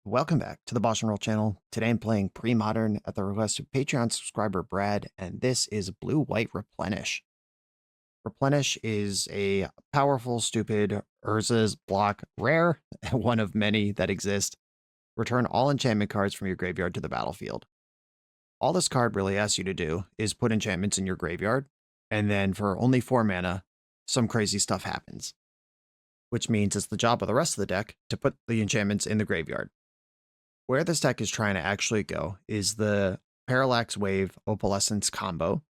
Welcome back to the BoshNRoll channel. Today I'm playing Premodern at the request of Patreon subscriber Brad, and this is Blue-White Replenish. Replenish is a powerful, stupid Urza's block rare, one of many that exist. Return all enchantment cards from your graveyard to the battlefield. All this card really asks you to do is put enchantments in your graveyard, and then for only 4 mana, some crazy stuff happens. Which means it's the job of the rest of the deck to put the enchantments in the graveyard. Where this deck is trying to actually go is the Parallax Wave Opalescence combo,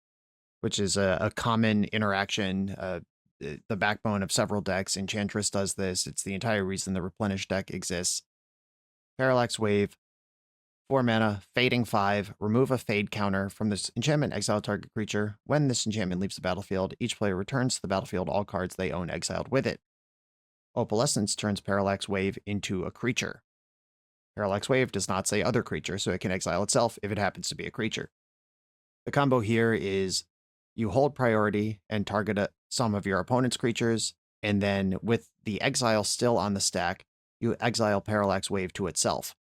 which is a common interaction, the backbone of several decks. Enchantress does this. It's the entire reason the Replenish deck exists. Parallax Wave, 4 mana, fading 5, remove a fade counter from this enchantment, exile target creature. When this enchantment leaves the battlefield, each player returns to the battlefield all cards they own exiled with it. Opalescence turns Parallax Wave into a creature. Parallax Wave does not say other creature, so it can exile itself if it happens to be a creature. The combo here is you hold priority and target some of your opponent's creatures, and then with the exile still on the stack, you exile Parallax Wave to itself.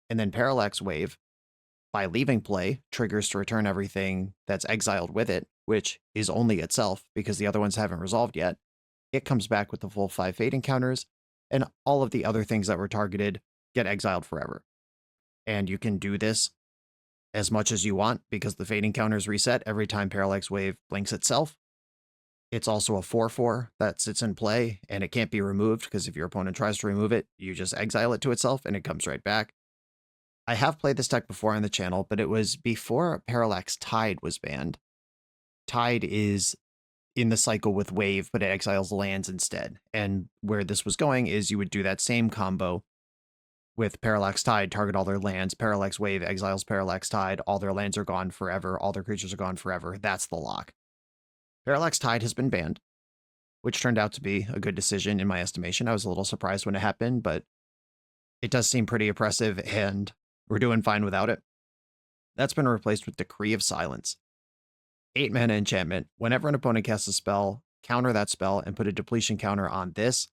And then Parallax Wave, by leaving play, triggers to return everything that's exiled with it, which is only itself because the other ones haven't resolved yet. It comes back with the full 5 fade encounters, and all of the other things that were targeted get exiled forever. And you can do this as much as you want because the fade encounters reset every time Parallax Wave blinks itself. It's also a 4/4 that sits in play, and it can't be removed because if your opponent tries to remove it, you just exile it to itself and it comes right back. I have played this deck before on the channel, but it was before Parallax Tide was banned. Tide is in the cycle with Wave, but it exiles lands instead. And where this was going is you would do that same combo with Parallax Tide, target all their lands, Parallax Wave exiles Parallax Tide, all their lands are gone forever, all their creatures are gone forever. That's the lock. Parallax Tide has been banned, which turned out to be a good decision in my estimation. I was a little surprised when it happened, but it does seem pretty oppressive, and we're doing fine without it. That's been replaced with Decree of Silence. 8 mana enchantment. Whenever an opponent casts a spell, counter that spell and put a depletion counter on this.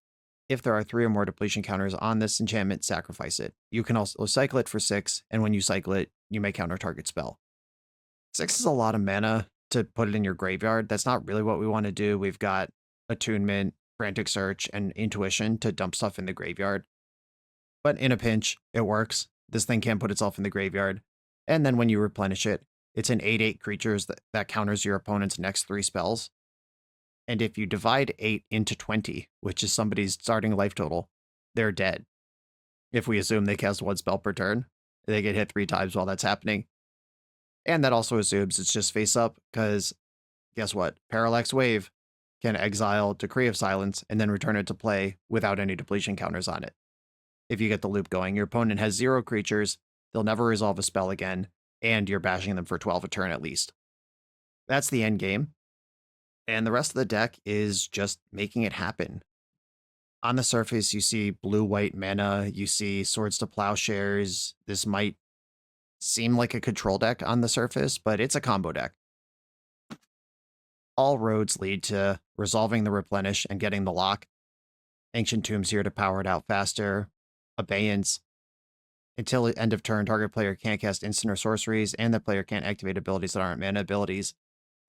If there are 3 or more depletion counters on this enchantment, sacrifice it. You can also cycle it for 6, and when you cycle it, you may counter target spell. 6 is a lot of mana to put it in your graveyard. That's not really what we want to do. We've got Attunement, Frantic Search, and Intuition to dump stuff in the graveyard. But in a pinch, it works. This thing can put itself in the graveyard. And then when you replenish it, it's an 8/8 creatures that counters your opponent's next 3 spells. And if you divide 8 into 20, which is somebody's starting life total, they're dead. If we assume they cast 1 spell per turn, they get hit 3 times while that's happening. And that also assumes it's just face up, because guess what? Parallax Wave can exile Decree of Silence and then return it to play without any depletion counters on it. If you get the loop going, your opponent has 0 creatures, they'll never resolve a spell again, and you're bashing them for 12 a turn at least. That's the end game. And the rest of the deck is just making it happen. On the surface, you see blue-white mana, you see Swords to Plowshares. This might seem like a control deck on the surface, but it's a combo deck. All roads lead to resolving the Replenish and getting the lock. Ancient Tombs here to power it out faster. Abeyance. Until the end of turn, target player can't cast instant or sorceries, and the player can't activate abilities that aren't mana abilities.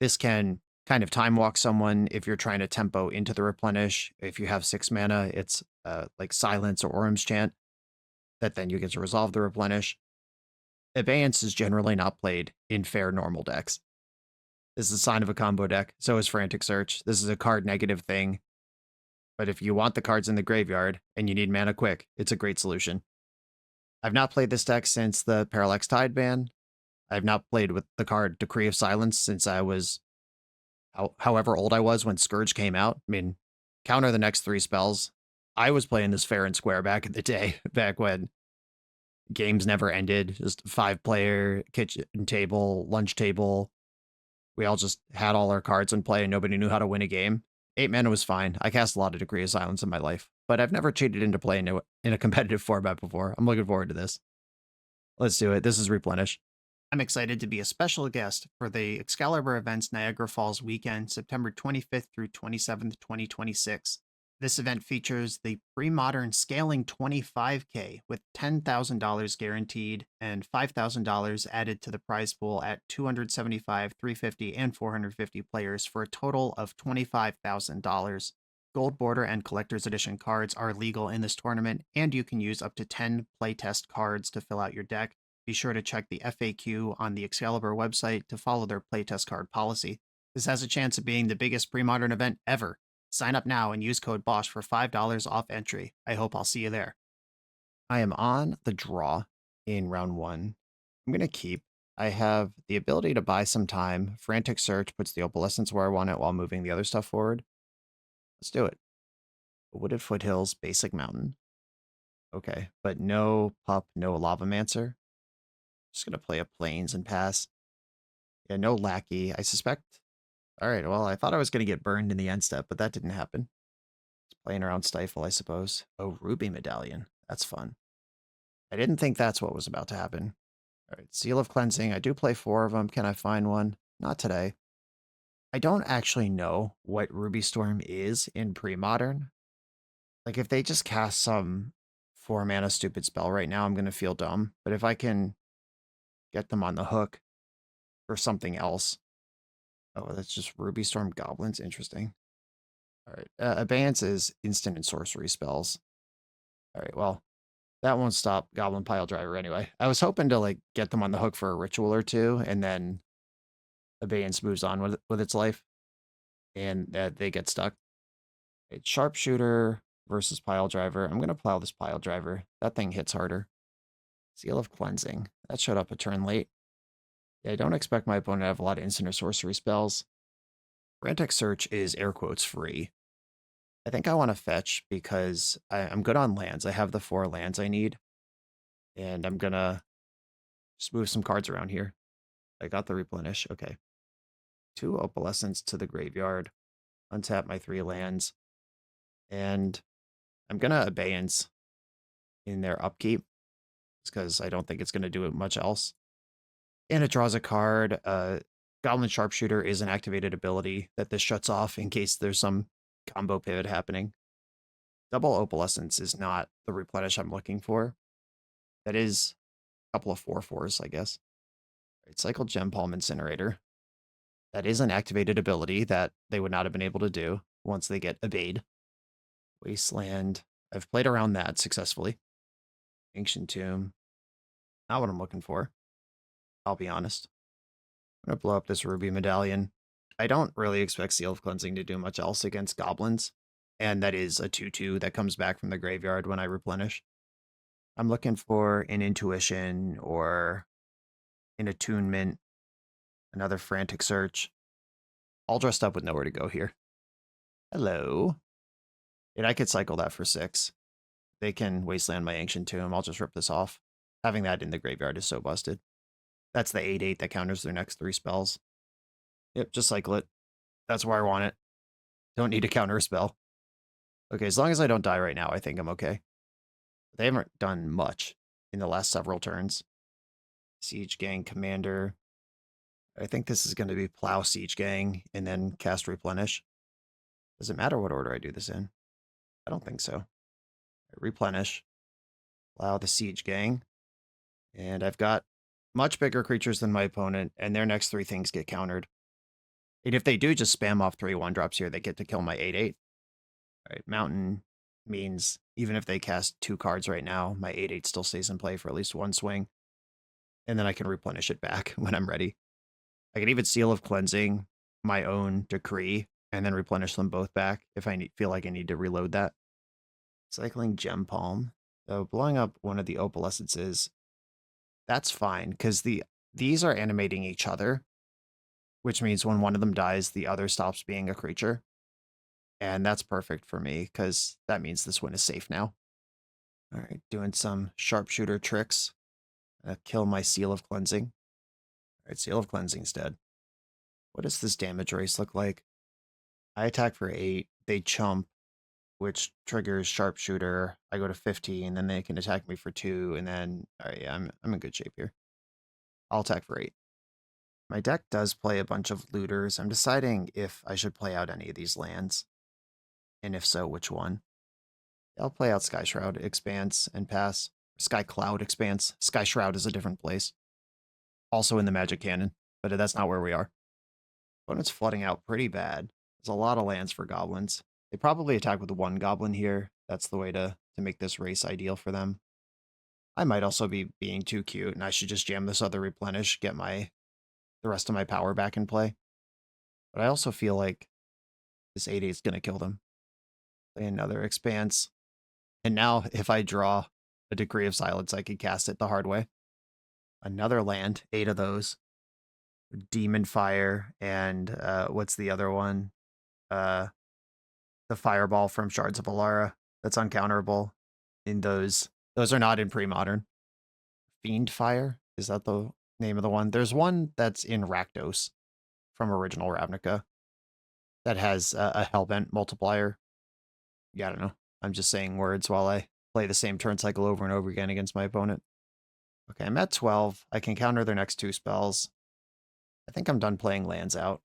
This can kind of time walk someone if you're trying to tempo into the Replenish. If you have 6 mana, it's like Silence or Orum's Chant that then you get to resolve the Replenish. Abeyance is generally not played in fair normal decks. This is a sign of a combo deck. So is Frantic Search. This is a card negative thing. But if you want the cards in the graveyard and you need mana quick, it's a great solution. I've not played this deck since the Parallax Tide ban. I've not played with the card Decree of Silence since I was however old I was when Scourge came out. I mean, counter the next 3 spells. I was playing this fair and square back in the day, back when games never ended. Just 5-player, kitchen table, lunch table. We all just had all our cards in play and nobody knew how to win a game. 8 mana was fine. I cast a lot of Decree of Silence in my life, but I've never cheated into playing in a competitive format before. I'm looking forward to this. Let's do it. This is Replenish. I'm excited to be a special guest for the Excalibur events Niagara Falls weekend, September 25th through 27th, 2026. This event features the Premodern Scaling 25K with $10,000 guaranteed and $5,000 added to the prize pool at 275, 350, and 450 players for a total of $25,000. Gold Border and Collector's Edition cards are legal in this tournament, and you can use up to 10 playtest cards to fill out your deck. Be sure to check the FAQ on the Excalibur website to follow their playtest card policy. This has a chance of being the biggest Premodern event ever. Sign up now and use code BOSH for $5 off entry. I hope I'll see you there. I am on the draw in round 1. I'm going to keep. I have the ability to buy some time. Frantic Search puts the Opalescence where I want it while moving the other stuff forward. Let's do it. Wooded Foothills, Basic Mountain. Okay, but no Pup, no Lavamancer. Just going to play a Plains and pass. Yeah, no Lackey. I suspect... Alright, well, I thought I was going to get burned in the end step, but that didn't happen. Just playing around Stifle, I suppose. Oh, Ruby Medallion. That's fun. I didn't think that's what was about to happen. Alright, Seal of Cleansing. I do play 4 of them. Can I find one? Not today. I don't actually know what Ruby Storm is in Premodern. Like, if they just cast some 4-mana stupid spell right now, I'm going to feel dumb. But if I can get them on the hook for something else... Oh, that's just Ruby Storm Goblins. Interesting. All right. Abeyance is instant and sorcery spells. All right. Well, that won't stop Goblin Pile Driver anyway. I was hoping to like get them on the hook for a ritual or two, and then Abeyance moves on with its life, and they get stuck. It's Sharpshooter versus Pile Driver. I'm gonna plow this Pile Driver. That thing hits harder. Seal of Cleansing. That showed up a turn late. Yeah, I don't expect my opponent to have a lot of instant or sorcery spells. Frantic Search is air quotes free. I think I want to fetch because I'm good on lands. I have the 4 lands I need. And I'm going to just move some cards around here. I got the Replenish. Okay. 2 Opalescence to the graveyard. Untap my 3 lands. And I'm going to Abeyance in their upkeep. Because I don't think it's going to do much else. And it draws a card. Goblin Sharpshooter is an activated ability that this shuts off in case there's some combo pivot happening. Double Opalescence is not the Replenish I'm looking for. That is a couple of 4/4s, I guess. Right, Cycle Gem Palm Incinerator. That is an activated ability that they would not have been able to do once they get obeyed. Wasteland. I've played around that successfully. Ancient Tomb. Not what I'm looking for. I'll be honest. I'm going to blow up this Ruby Medallion. I don't really expect Seal of Cleansing to do much else against goblins. And that is a 2/2 that comes back from the graveyard when I replenish. I'm looking for an Intuition or an Attunement, another Frantic Search. All dressed up with nowhere to go here. Hello. And I could cycle that for 6. They can Wasteland my Ancient Tomb. I'll just rip this off. Having that in the graveyard is so busted. That's the 8/8 that counters their next 3 spells. Yep, just cycle it. That's where I want it. Don't need to counter a spell. Okay, as long as I don't die right now, I think I'm okay. They haven't done much in the last several turns. Siege Gang Commander. I think this is going to be Plow Siege Gang and then cast Replenish. Does it matter what order I do this in? I don't think so. Replenish. Plow the Siege Gang. And I've got much bigger creatures than my opponent, and their next 3 things get countered. And if they do just spam off 3 1-drops here, they get to kill my 8/8. Alright, Mountain means even if they cast 2 cards right now, my 8/8 still stays in play for at least 1 swing. And then I can replenish it back when I'm ready. I can even Seal of Cleansing my own Decree and then replenish them both back if I feel like I need to reload that. Cycling Gem Palm. So blowing up one of the Opalescences, that's fine, because these are animating each other, which means when one of them dies, the other stops being a creature. And that's perfect for me, because that means this win is safe now. All right, doing some Sharpshooter tricks. Kill my Seal of Cleansing. All right, Seal of Cleansing's dead. What does this damage race look like? I attack for 8. They chump, which triggers Sharpshooter. I go to 15, then they can attack me for 2, and then... All right, yeah, I'm in good shape here. I'll attack for 8. My deck does play a bunch of looters. I'm deciding if I should play out any of these lands. And if so, which one? I'll play out Sky Shroud, Expanse, and pass. Sky Cloud, Expanse. Sky Shroud is a different place. Also in the Magic Cannon, but that's not where we are. Opponent's flooding out pretty bad. There's a lot of lands for goblins. They probably attack with one goblin here. That's the way to make this race ideal for them. I might also be being too cute, and I should just jam this other Replenish, get the rest of my power back in play. But I also feel like this 8/8 is going to kill them. Play another Expanse. And now, if I draw a Decree of Silence, I could cast it the hard way. Another land, 8 of those. Demon Fire, and what's the other one? The Fireball from Shards of Alara. That's uncounterable. In those are not in Premodern. Fiend Fire, is that the name of the one? There's one that's in Rakdos from original Ravnica that has a Hellbent multiplier. Yeah, I don't know. I'm just saying words while I play the same turn cycle over and over again against my opponent. Okay, I'm at 12. I can counter their next 2 spells. I think I'm done playing lands out.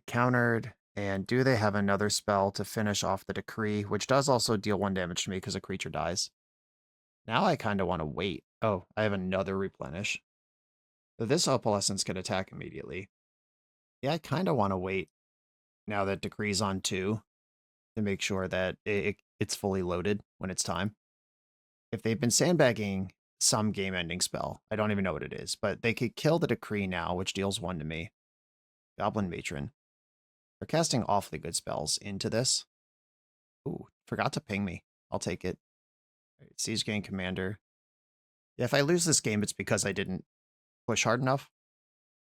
Countered, and do they have another spell to finish off the Decree, which does also deal 1 damage to me because a creature dies. Now I kind of want to wait. Oh, I have another Replenish. So this Opalescence could attack immediately. Yeah, I kind of want to wait now that Decree's on 2 to make sure that it's fully loaded when it's time. If they've been sandbagging some game-ending spell, I don't even know what it is, but they could kill the Decree now, which deals 1 to me. Goblin Matron. They're casting awfully good spells into this. Ooh, forgot to ping me. I'll take it. Right, Siege Gang Commander. Yeah, if I lose this game, it's because I didn't push hard enough.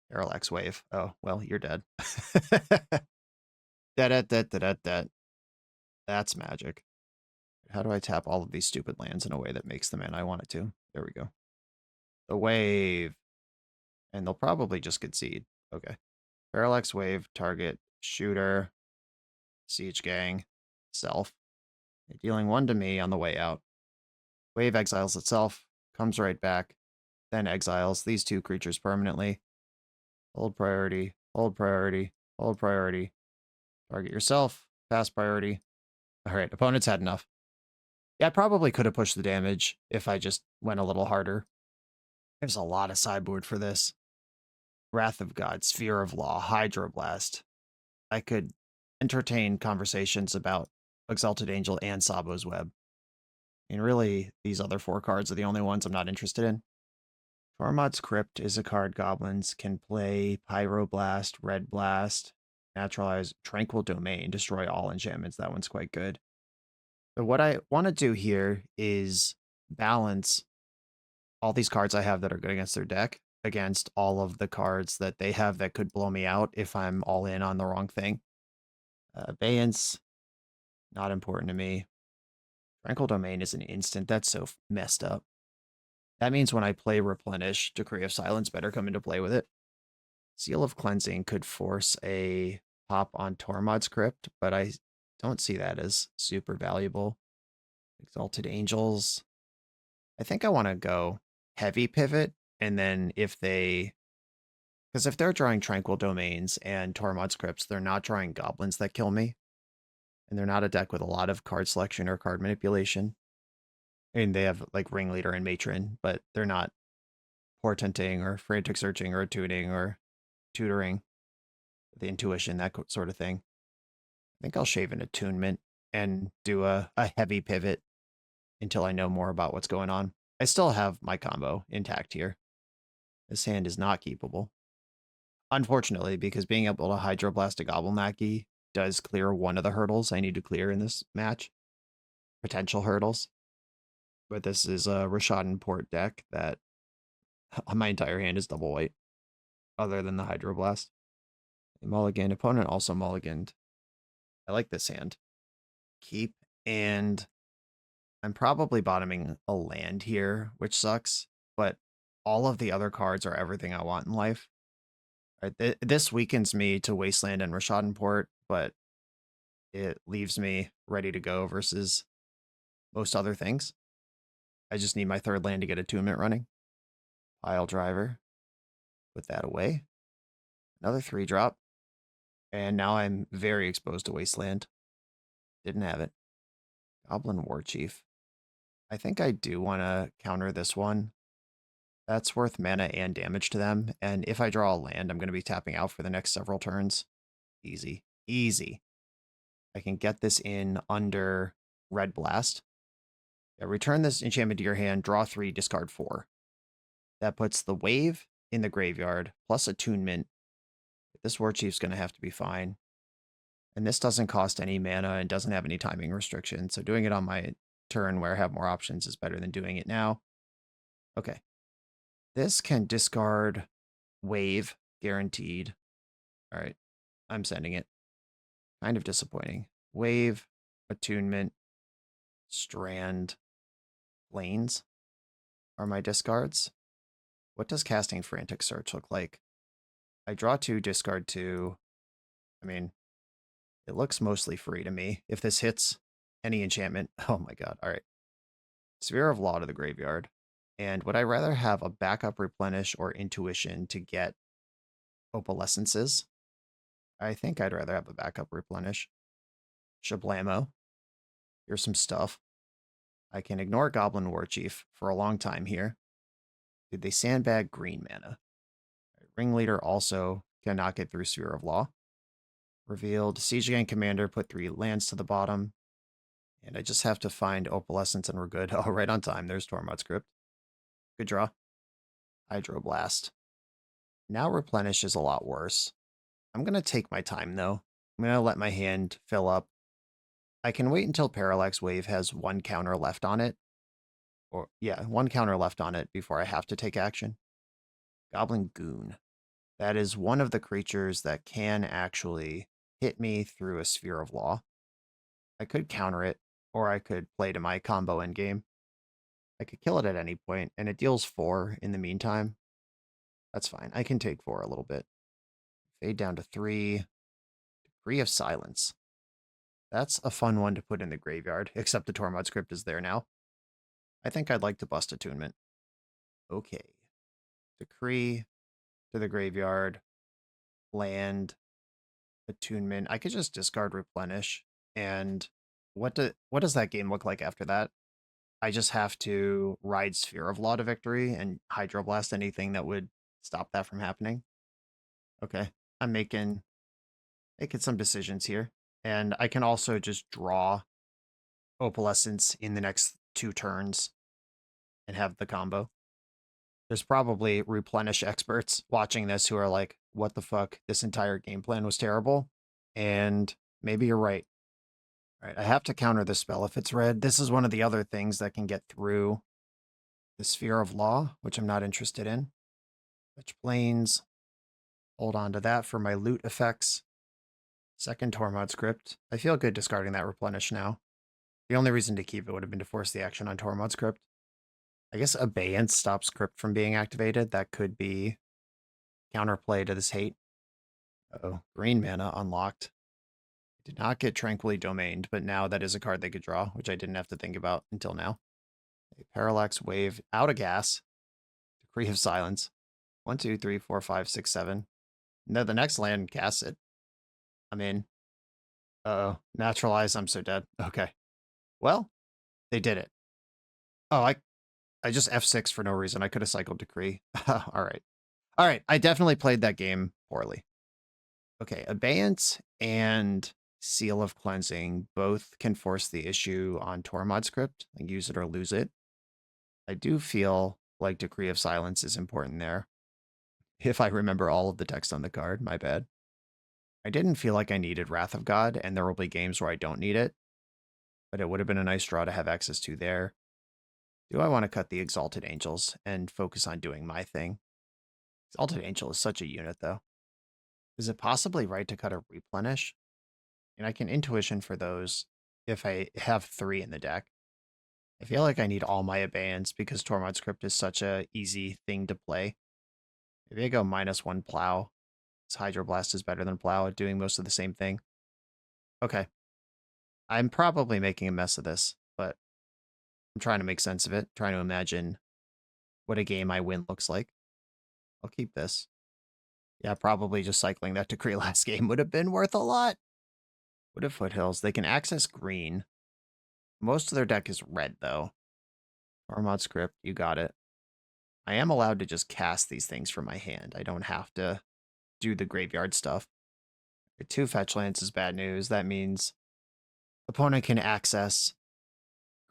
Parallax Wave. Oh, well, you're dead. Dead. That's magic. How do I tap all of these stupid lands in a way that makes the mana I want it to? There we go. The wave. And they'll probably just concede. Okay. Parallax Wave, target, shooter, Siege Gang, self. Dealing 1 to me on the way out. Wave exiles itself, comes right back, then exiles these 2 creatures permanently. Hold priority, hold priority, hold priority. Target yourself, pass priority. Alright, opponent's had enough. Yeah, I probably could have pushed the damage if I just went a little harder. There's a lot of sideboard for this. Wrath of God, Sphere of Law, Hydroblast. I could entertain conversations about Exalted Angel and Sabo's Web. And really, these other 4 cards are the only ones I'm not interested in. Tormod's Crypt is a card goblins can play Pyroblast, Red Blast, Naturalize, Tranquil Domain, destroy all enchantments. That one's quite good. But what I want to do here is balance all these cards I have that are good against their deck against all of the cards that they have that could blow me out if I'm all in on the wrong thing. Abeyance, not important to me. Tranquil Domain is an instant. That's so messed up. That means when I play Replenish, Decree of Silence better come into play with it. Seal of Cleansing could force a pop on Tormod's Crypt, but I don't see that as super valuable. Exalted Angels. I think I want to go heavy pivot, and then if they're drawing Tranquil Domains and Tormod's Crypts, they're not drawing goblins that kill me. And they're not a deck with a lot of card selection or card manipulation. And they have like Ringleader and Matron, but they're not portenting or frantic searching or attuning or tutoring, the intuition, that sort of thing. I think I'll shave an attunement and do a heavy pivot until I know more about what's going on. I still have my combo intact here. This hand is not keepable. Unfortunately, because being able to Hydroblast a Goblin Lackey does clear one of the hurdles I need to clear in this match. Potential hurdles. But this is a Rishadan Port deck that my entire hand is double white, other than the Hydroblast. Mulligan. Opponent also mulliganed. I like this hand. Keep, and I'm probably bottoming a land here, which sucks, but all of the other cards are everything I want in life. Right, this weakens me to Wasteland and Rishadan Port, but it leaves me ready to go versus most other things. I just need my 3rd land to get attunement running. Pile Driver. Put that away. Another 3-drop. And now I'm very exposed to Wasteland. Didn't have it. Goblin Warchief. I think I do want to counter this one. That's worth mana and damage to them, and if I draw a land, I'm going to be tapping out for the next several turns. Easy. Easy. I can get this in under Red Blast. Yeah, return this enchantment to your hand, draw 3, discard 4. That puts the wave in the graveyard, plus attunement. This Warchief's going to have to be fine. And this doesn't cost any mana and doesn't have any timing restrictions, so doing it on my turn where I have more options is better than doing it now. Okay. This can discard wave, guaranteed. All right, I'm sending it. Kind of disappointing. Wave, attunement, strand, lanes are my discards. What does casting Frantic Search look like? I draw 2, discard 2. I mean, it looks mostly free to me. If this hits any enchantment, oh my god, all right. Sphere of Law to the graveyard. And would I rather have a backup Replenish or Intuition to get Opalescences? I think I'd rather have a backup Replenish. Shablamo. Here's some stuff. I can ignore Goblin Warchief for a long time here. Did they sandbag green mana? Ringleader also cannot get through Sphere of Law. Revealed Siege Gang Commander, put 3 lands to the bottom. And I just have to find Opalescence and we're good. Oh, right on time. There's Tormod's Crypt. Good draw. Hydroblast. Now Replenish is a lot worse. I'm going to take my time, though. I'm going to let my hand fill up. I can wait until Parallax Wave has 1 counter left on it. Or, yeah, 1 counter left on it before I have to take action. Goblin Goon. That is one of the creatures that can actually hit me through a Sphere of Law. I could counter it, or I could play to my combo endgame. I could kill it at any point, and it deals 4 in the meantime. That's fine. I can take 4 a little bit. Fade down to 3. Decree of Silence. That's a fun one to put in the graveyard, except the Tormod's Crypt is there now. I think I'd like to bust Attunement. Okay. Decree to the graveyard. Land. Attunement. I could just discard Replenish. And what does that game look like after that? I just have to ride Sphere of Law to victory and Hydroblast anything that would stop that from happening. Okay. I'm making some decisions here. And I can also just draw Opalescence in the next 2 turns and have the combo. There's probably Replenish experts watching this who are like, what the fuck? This entire game plan was terrible. And maybe you're right. All right, I have to counter this spell if it's red. This is one of the other things that can get through the Sphere of Law, which I'm not interested in. Fetch Plains. Hold on to that for my loot effects. Second Tormod's Crypt. I feel good discarding that Replenish now. The only reason to keep it would have been to force the action on Tormod's Crypt. I guess Abeyance stops Crypt from being activated. That could be counterplay to this hate. Uh-oh, green mana unlocked. I did not get Tranquilly Domained, but now that is a card they could draw, which I didn't have to think about until now. A Parallax Wave, out of gas. Decree of Silence. 1, 2, 3, 4, 5, 6, 7. No, the next land casts it. I'm in. Uh-oh. Naturalize, I'm so dead. Okay. Well, they did it. Oh, I just F6 for no reason. I could have cycled Decree. All right. All right. I definitely played that game poorly. Okay. Abeyance and Seal of Cleansing both can force the issue on Tormod's Crypt. Like use it or lose it. I do feel like Decree of Silence is important there. If I remember all of the text on the card, my bad. I didn't feel like I needed Wrath of God, and there will be games where I don't need it. But it would have been a nice draw to have access to there. Do I want to cut the Exalted Angels and focus on doing my thing? Exalted Angel is such a unit, though. Is it possibly right to cut a Replenish? And I can Intuition for those if I have 3 in the deck. I feel like I need all my Abeyance because Tormod's Crypt is such a easy thing to play. Maybe I go -1 Plow. This Hydroblast is better than Plow at doing most of the same thing. Okay. I'm probably making a mess of this, but I'm trying to make sense of it, trying to imagine what a game I win looks like. I'll keep this. Yeah, probably just cycling that Decree last game would have been worth a lot. Wooded Foothills. They can access green. Most of their deck is red, though. Armod Script, you got it. I am allowed to just cast these things from my hand. I don't have to do the graveyard stuff. 2 fetch lands is bad news. That means opponent can access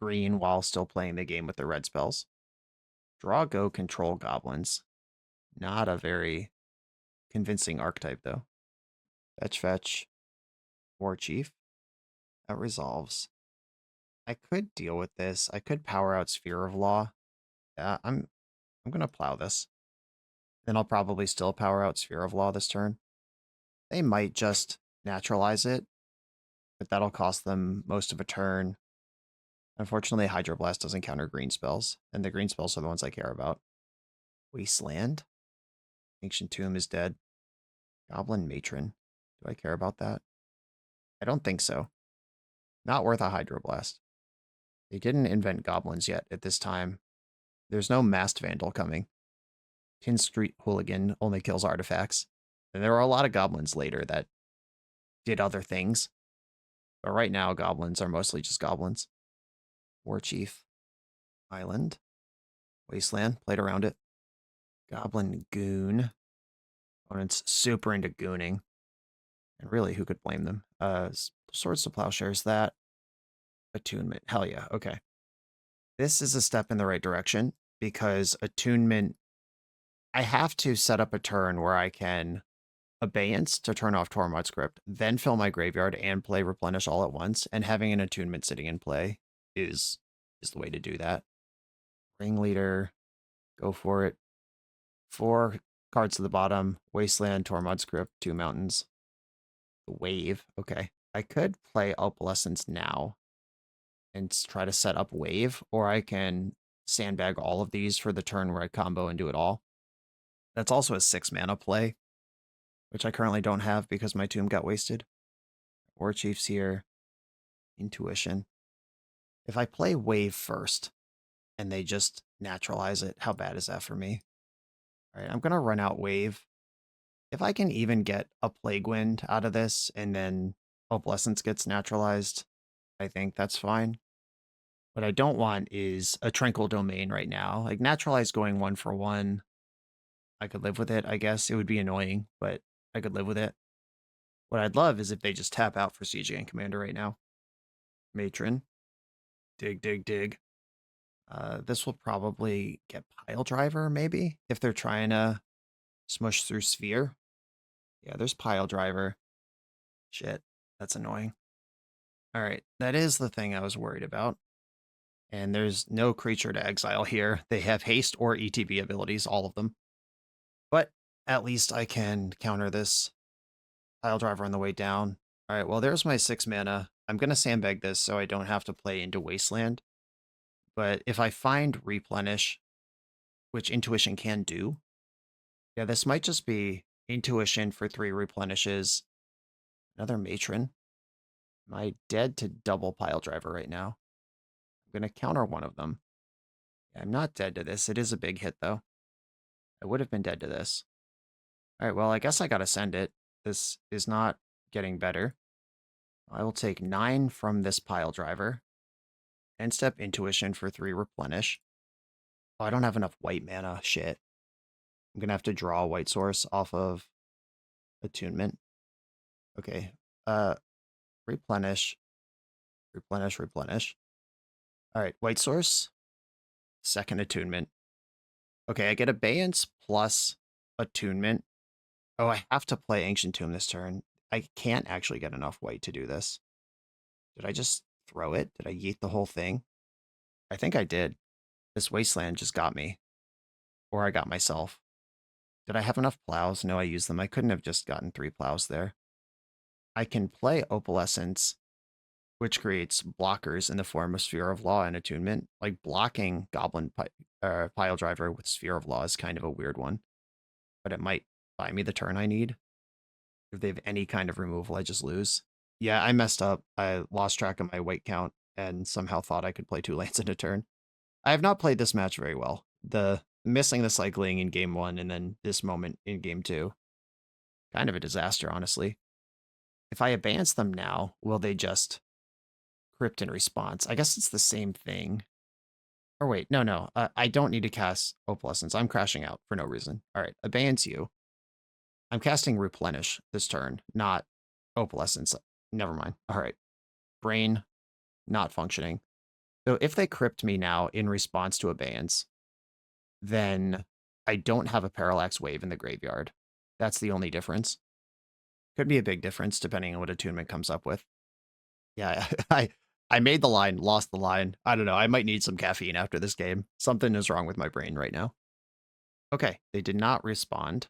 green while still playing the game with their red spells. Draw, go, control goblins. Not a very convincing archetype, though. Fetch, War Chief. That resolves. I could deal with this. I could power out Sphere of Law. Yeah, I'm gonna plow this. Then I'll probably still power out Sphere of Law this turn. They might just naturalize it, but that'll cost them most of a turn. Unfortunately, Hydroblast doesn't counter green spells, and the green spells are the ones I care about. Wasteland. Ancient Tomb is dead. Goblin Matron. Do I care about that? I don't think so. Not worth a Hydroblast. They didn't invent goblins yet at this time. There's no Masked Vandal coming. Tin Street Hooligan only kills artifacts. And there were a lot of goblins later that did other things. But right now, goblins are mostly just goblins. War Chief. Island. Wasteland. Played around it. Goblin Goon. Opponent's super into gooning. And really, who could blame them? Swords to Plowshares, that. Attunement. Hell yeah. Okay. This is a step in the right direction because attunement, I have to set up a turn where I can abeyance to turn off Tormod Script, then fill my graveyard and play Replenish all at once, and having an attunement sitting in play is the way to do that. Ringleader, go for it. 4 cards to the bottom, Wasteland, Tormod Script, 2 mountains. The Wave, okay. I could play Opalescence now and try to set up Wave, or I can sandbag all of these for the turn where I combo and do it all. That's also a 6 mana play, which I currently don't have because my tomb got wasted. War Chief's here. Intuition. If I play Wave first and they just naturalize it, how bad is that for me? All right, I'm going to run out Wave. If I can even get a Plague Wind out of this and then Opalescence gets naturalized, I think that's fine. What I don't want is a Tranquil Domain right now. Like, naturalize going 1 for 1. I could live with it, I guess. It would be annoying, but I could live with it. What I'd love is if they just tap out for Siege Gang Commander right now. Matron. Dig, dig, dig. This will probably get Pile Driver, maybe, if they're trying to smush through Sphere. Yeah, there's Pile Driver. Shit, that's annoying. All right, that is the thing I was worried about. And there's no creature to exile here. They have haste or ETB abilities, all of them. But at least I can counter this Pile Driver on the way down. All right, well, there's my 6 mana. I'm going to sandbag this so I don't have to play into Wasteland. But if I find Replenish, which Intuition can do, yeah, this might just be Intuition for 3 Replenishes. Another Matron. Am I dead to double Pile Driver right now? I'm going to counter one of them. Yeah, I'm not dead to this. It is a big hit, though. I would have been dead to this. All right, well, I guess I got to send it. This is not getting better. I will take 9 from this Pile Driver. End step Intuition for 3 Replenish. Oh, I don't have enough white mana. Shit. I'm going to have to draw a white source off of Attunement. Okay. Replenish. Replenish, replenish. All right, white source. Second Attunement. Okay, I get Abeyance plus Attunement. Oh, I have to play Ancient Tomb this turn. I can't actually get enough white to do this. Did I just throw it? Did I yeet the whole thing? I think I did. This Wasteland just got me. Or I got myself. Did I have enough plows? No, I used them. I couldn't have just gotten 3 plows there. I can play Opalescence, which creates blockers in the form of Sphere of Law and Attunement. Like, blocking Goblin Pile Driver with Sphere of Law is kind of a weird one. But it might buy me the turn I need. If they have any kind of removal, I just lose. Yeah, I messed up. I lost track of my white count and somehow thought I could play 2 lands in a turn. I have not played this match very well. The missing the cycling in game 1 and then this moment in game 2. Kind of a disaster, honestly. If I abeyance them now, will they just crypt in response? I guess it's the same thing. Or wait, no. I don't need to cast Opalescence. I'm crashing out for no reason. All right, abeyance you. I'm casting Replenish this turn, not Opalescence. Never mind. All right. Brain not functioning. So if they crypt me now in response to abeyance, then I don't have a Parallax Wave in the graveyard. That's the only difference. Could be a big difference depending on what attunement comes up with. Yeah, I made the line, lost the line. I don't know. I might need some caffeine after this game. Something is wrong with my brain right now. Okay, they did not respond,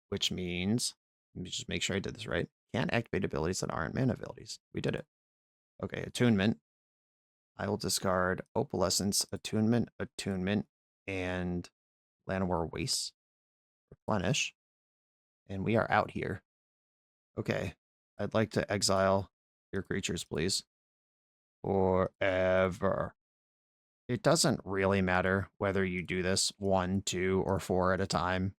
which means, let me just make sure I did this right. Can't activate abilities that aren't mana abilities. We did it. Okay, attunement. I will discard Opalescence, attunement, and Llanowar Waste. Replenish. And we are out here. Okay, I'd like to exile your creatures, please. Forever. It doesn't really matter whether you do this 1, 2, or 4 at a time.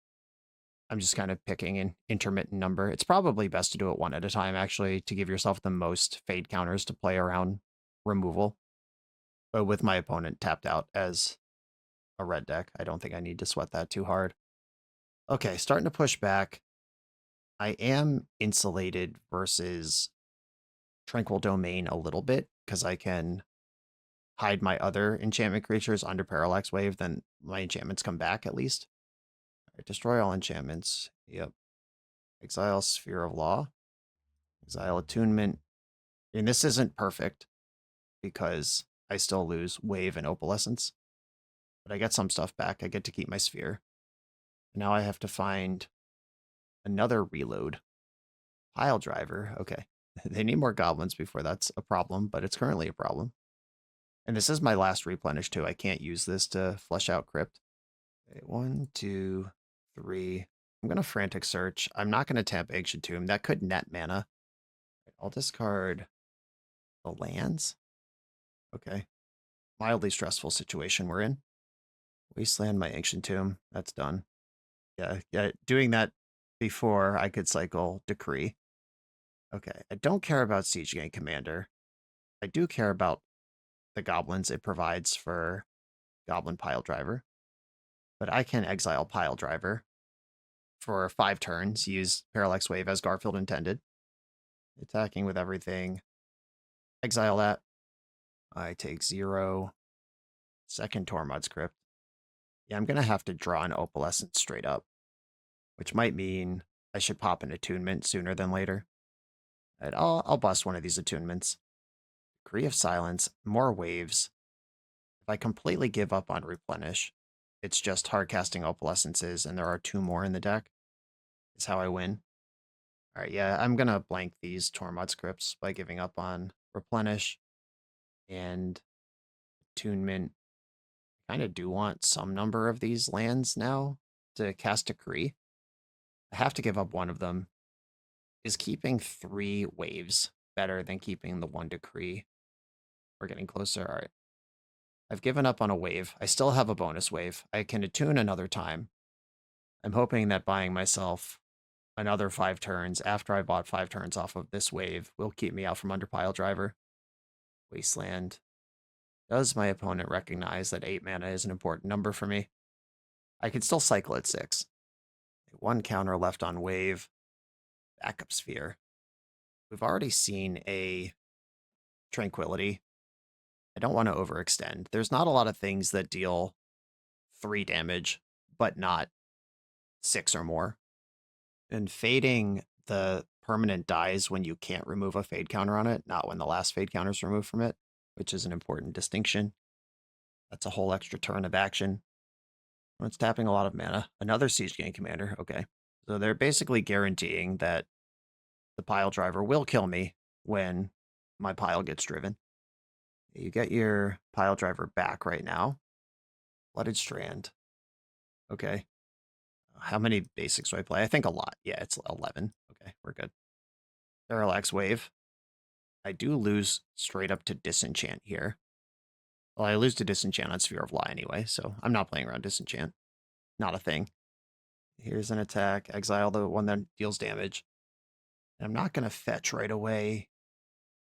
I'm just kind of picking an intermittent number. It's probably best to do it 1 at a time, actually, to give yourself the most fade counters to play around removal. But with my opponent tapped out as a red deck, I don't think I need to sweat that too hard. Okay, starting to push back. I am insulated versus Tranquil Domain a little bit, because I can hide my other enchantment creatures under Parallax Wave, then my enchantments come back at least. All right, destroy all enchantments. Yep. Exile Sphere of Law. Exile Attunement. And this isn't perfect because I still lose Wave and Opalescence. But I get some stuff back. I get to keep my Sphere. And now I have to find another reload. Pile Driver. Okay. They need more goblins before that's a problem, but it's currently a problem. And this is my last replenish too. I can't use this to flesh out Crypt. Okay, 1, 2, 3. I'm going to Frantic Search. I'm not going to tap Ancient Tomb. That could net mana. I'll discard the lands. Okay. Mildly stressful situation we're in. Wasteland my Ancient Tomb. That's done. Yeah. Doing that before I could cycle Decree. Okay. I don't care about Siege Gang Commander. I do care about the goblins it provides for Goblin Pile Driver. But I can exile Pile Driver for 5 turns, use Parallax Wave as Garfield intended. Attacking with everything. Exile that. I take 0. Second Tormod's Crypt. Yeah, I'm going to have to draw an Opalescence straight up, which might mean I should pop an attunement sooner than later. And I'll bust one of these attunements. Decree of Silence, more waves. If I completely give up on Replenish, it's just hard casting Opalescences, and there are 2 more in the deck. Is how I win. All right, yeah, I'm going to blank these Tormod's Crypts by giving up on Replenish and attunement. I kind of do want some number of these lands now to cast Decree. I have to give up one of them. Is keeping 3 waves better than keeping the 1 Decree? We're getting closer. All right. I've given up on a wave. I still have a bonus wave. I can attune another time. I'm hoping that buying myself another 5 turns after I bought 5 turns off of this wave will keep me out from under Pile Driver. Wasteland. Does my opponent recognize that 8 mana is an important number for me? I can still cycle at 6. 1 counter left on wave. Backup Sphere. We've already seen a Tranquility. I don't want to overextend. There's not a lot of things that deal 3 damage, but not 6 or more. And fading the permanent dies when you can't remove a fade counter on it, not when the last fade counter is removed from it, which is an important distinction. That's a whole extra turn of action. When it's tapping a lot of mana. Another Siege Gang Commander. Okay. So they're basically guaranteeing that the Pile Driver will kill me when my pile gets driven. You get your Pile Driver back right now. Blooded Strand. Okay. How many basics do I play? I think a lot. Yeah, it's 11. Okay, we're good. Parallax Wave. I do lose straight up to Disenchant here. Well, I lose to Disenchant on Sphere of Law anyway, so I'm not playing around Disenchant. Not a thing. Here's an attack. Exile the one that deals damage. I'm not going to fetch right away,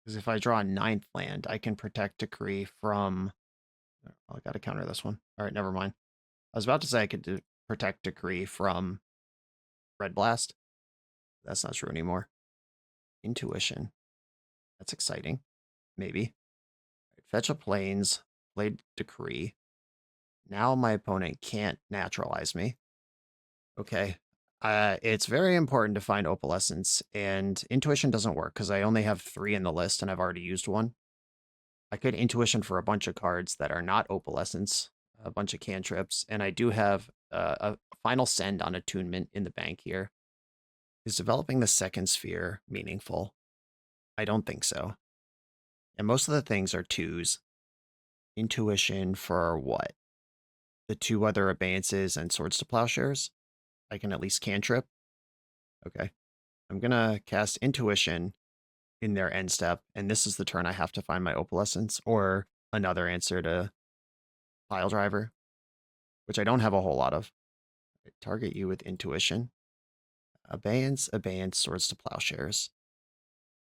because if I draw a 9th land, I can protect Decree from... Oh, I got to counter this one. All right, never mind. I was about to say I could protect Decree from Red Blast. That's not true anymore. Intuition. That's exciting. Maybe. Fetch a Plains, play Decree. Now my opponent can't naturalize me. Okay. It's very important to find Opalescence, and Intuition doesn't work because I only have 3 in the list and I've already used one. I could Intuition for a bunch of cards that are not Opalescence, a bunch of cantrips, and I do have a final send on Attunement in the bank here. Is developing the second sphere meaningful? I don't think so. And most of the things are 2s. Intuition for what? The 2 other Abeyances and Swords to Plowshares? I can at least cantrip. Okay. I'm going to cast Intuition in their end step, and this is the turn I have to find my Opalescence or another answer to Pile Driver, which I don't have a whole lot of. Target you with Intuition. Abeyance, Abeyance, Swords to Plowshares.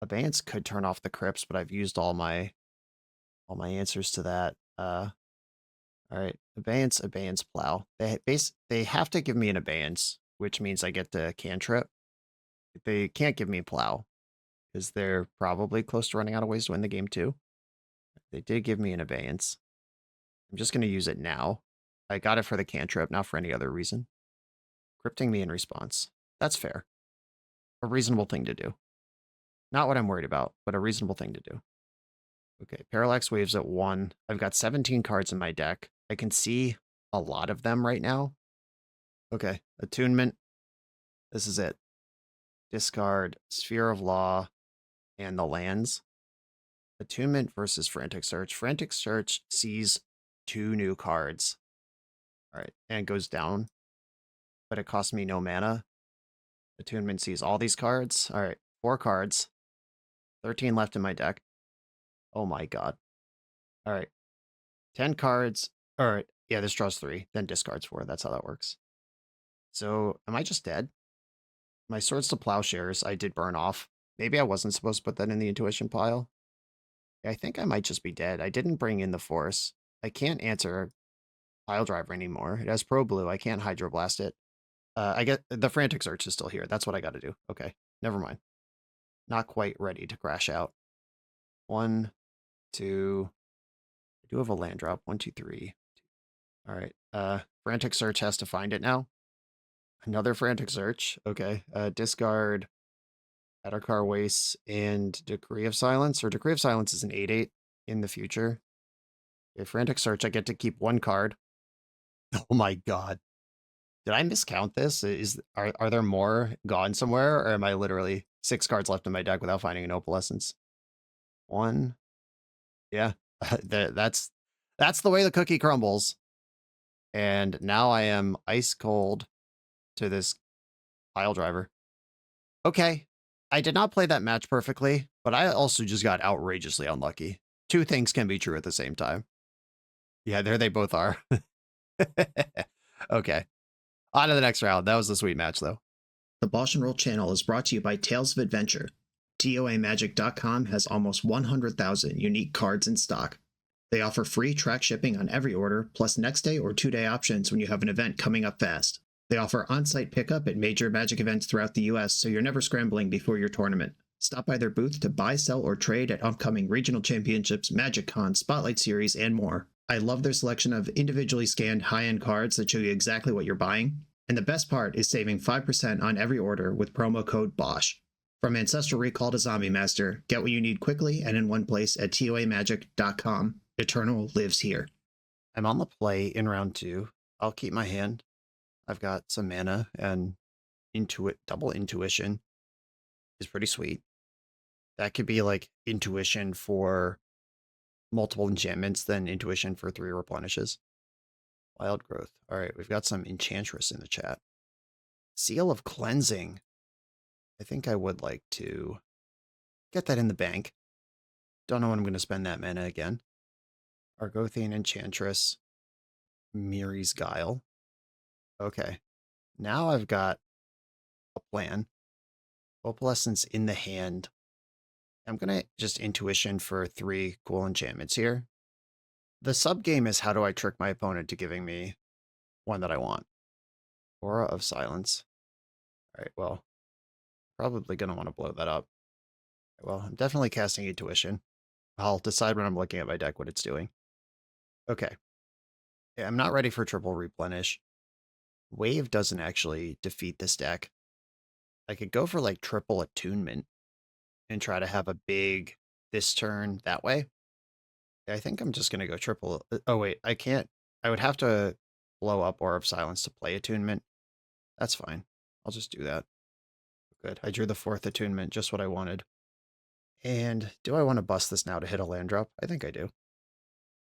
Abeyance could turn off the Crypts, but I've used all my answers to that. All right, Abeyance, Abeyance, Plow. They have to give me an Abeyance, which means I get to cantrip. They can't give me Plow, because they're probably close to running out of ways to win the game too. They did give me an Abeyance. I'm just going to use it now. I got it for the cantrip, not for any other reason. Crypting me in response. That's fair. A reasonable thing to do. Not what I'm worried about, but a reasonable thing to do. Okay, Parallax Waves at 1. I've got 17 cards in my deck. I can see a lot of them right now. Okay, Attunement. This is it. Discard Sphere of Law and the lands. Attunement versus Frantic Search. Frantic Search sees 2 new cards. All right, and it goes down, but it costs me no mana. Attunement sees all these cards. All right, 4 cards. 13 left in my deck. Oh my god. All right, 10 cards. All right, yeah, this draws 3, then discards 4. That's how that works. So, am I just dead? My Swords to Plowshares I did burn off. Maybe I wasn't supposed to put that in the Intuition pile. I think I might just be dead. I didn't bring in the Force. I can't answer Pile Driver anymore. It has Pro Blue. I can't Hydroblast it. I get the Frantic Search is still here. That's what I got to do. Okay, never mind. Not quite ready to crash out. 1, 2. I do have a land drop. 1, 2, 3. All right. Frantic Search has to find it now. Another Frantic Search. Okay. Discard Adarkar Waste and Decree of Silence. Or Decree of Silence is an 8/8 in the future. Okay, Frantic Search, I get to keep 1 card. Oh my god. Did I miscount this? Are there more gone somewhere? Or am I literally 6 cards left in my deck without finding an Opalescence? 1. Yeah. that's the way the cookie crumbles. And now I am ice cold to this Pile Driver. Okay. I did not play that match perfectly, but I also just got outrageously unlucky. 2 things can be true at the same time. Yeah, there they both are. Okay. On to the next round. That was a sweet match, though. The BoshNRoll channel is brought to you by Tales of Adventure. TOAMagic.com has almost 100,000 unique cards in stock. They offer free track shipping on every order, plus next day or 2-day options when you have an event coming up fast. They offer on-site pickup at major Magic events throughout the US, so you're never scrambling before your tournament. Stop by their booth to buy, sell, or trade at upcoming regional championships, Magic Con, Spotlight Series, and more. I love their selection of individually scanned high-end cards that show you exactly what you're buying. And the best part is saving 5% on every order with promo code BOSH. From Ancestral Recall to Zombie Master, get what you need quickly and in one place at TOAMagic.com. Eternal lives here. I'm on the play in round 2. I'll keep my hand. I've got some mana, and double Intuition is pretty sweet. That could be like Intuition for multiple enchantments, then Intuition for 3 replenishes. Wild Growth. All right, we've got some Enchantress in the chat. Seal of Cleansing. I think I would like to get that in the bank. Don't know when I'm going to spend that mana again. Argothian Enchantress. Miri's Guile. Okay. Now I've got a plan. Opalescence in the hand. I'm going to just intuition for 3 cool enchantments here. The sub game is how do I trick my opponent to giving me one that I want? Aura of Silence. All right, well, probably going to want to blow that up. Well, I'm definitely casting Intuition. I'll decide when I'm looking at my deck what it's doing. Okay. Yeah, I'm not ready for triple Replenish. Wave doesn't actually defeat this deck. I could go for like triple Attunement and try to have a big this turn that way. I think I'm just going to go triple. Oh, wait, I can't. I would have to blow up Aura of Silence to play Attunement. That's fine. I'll just do that. Good. I drew the 4th Attunement, just what I wanted. And do I want to bust this now to hit a land drop? I think I do.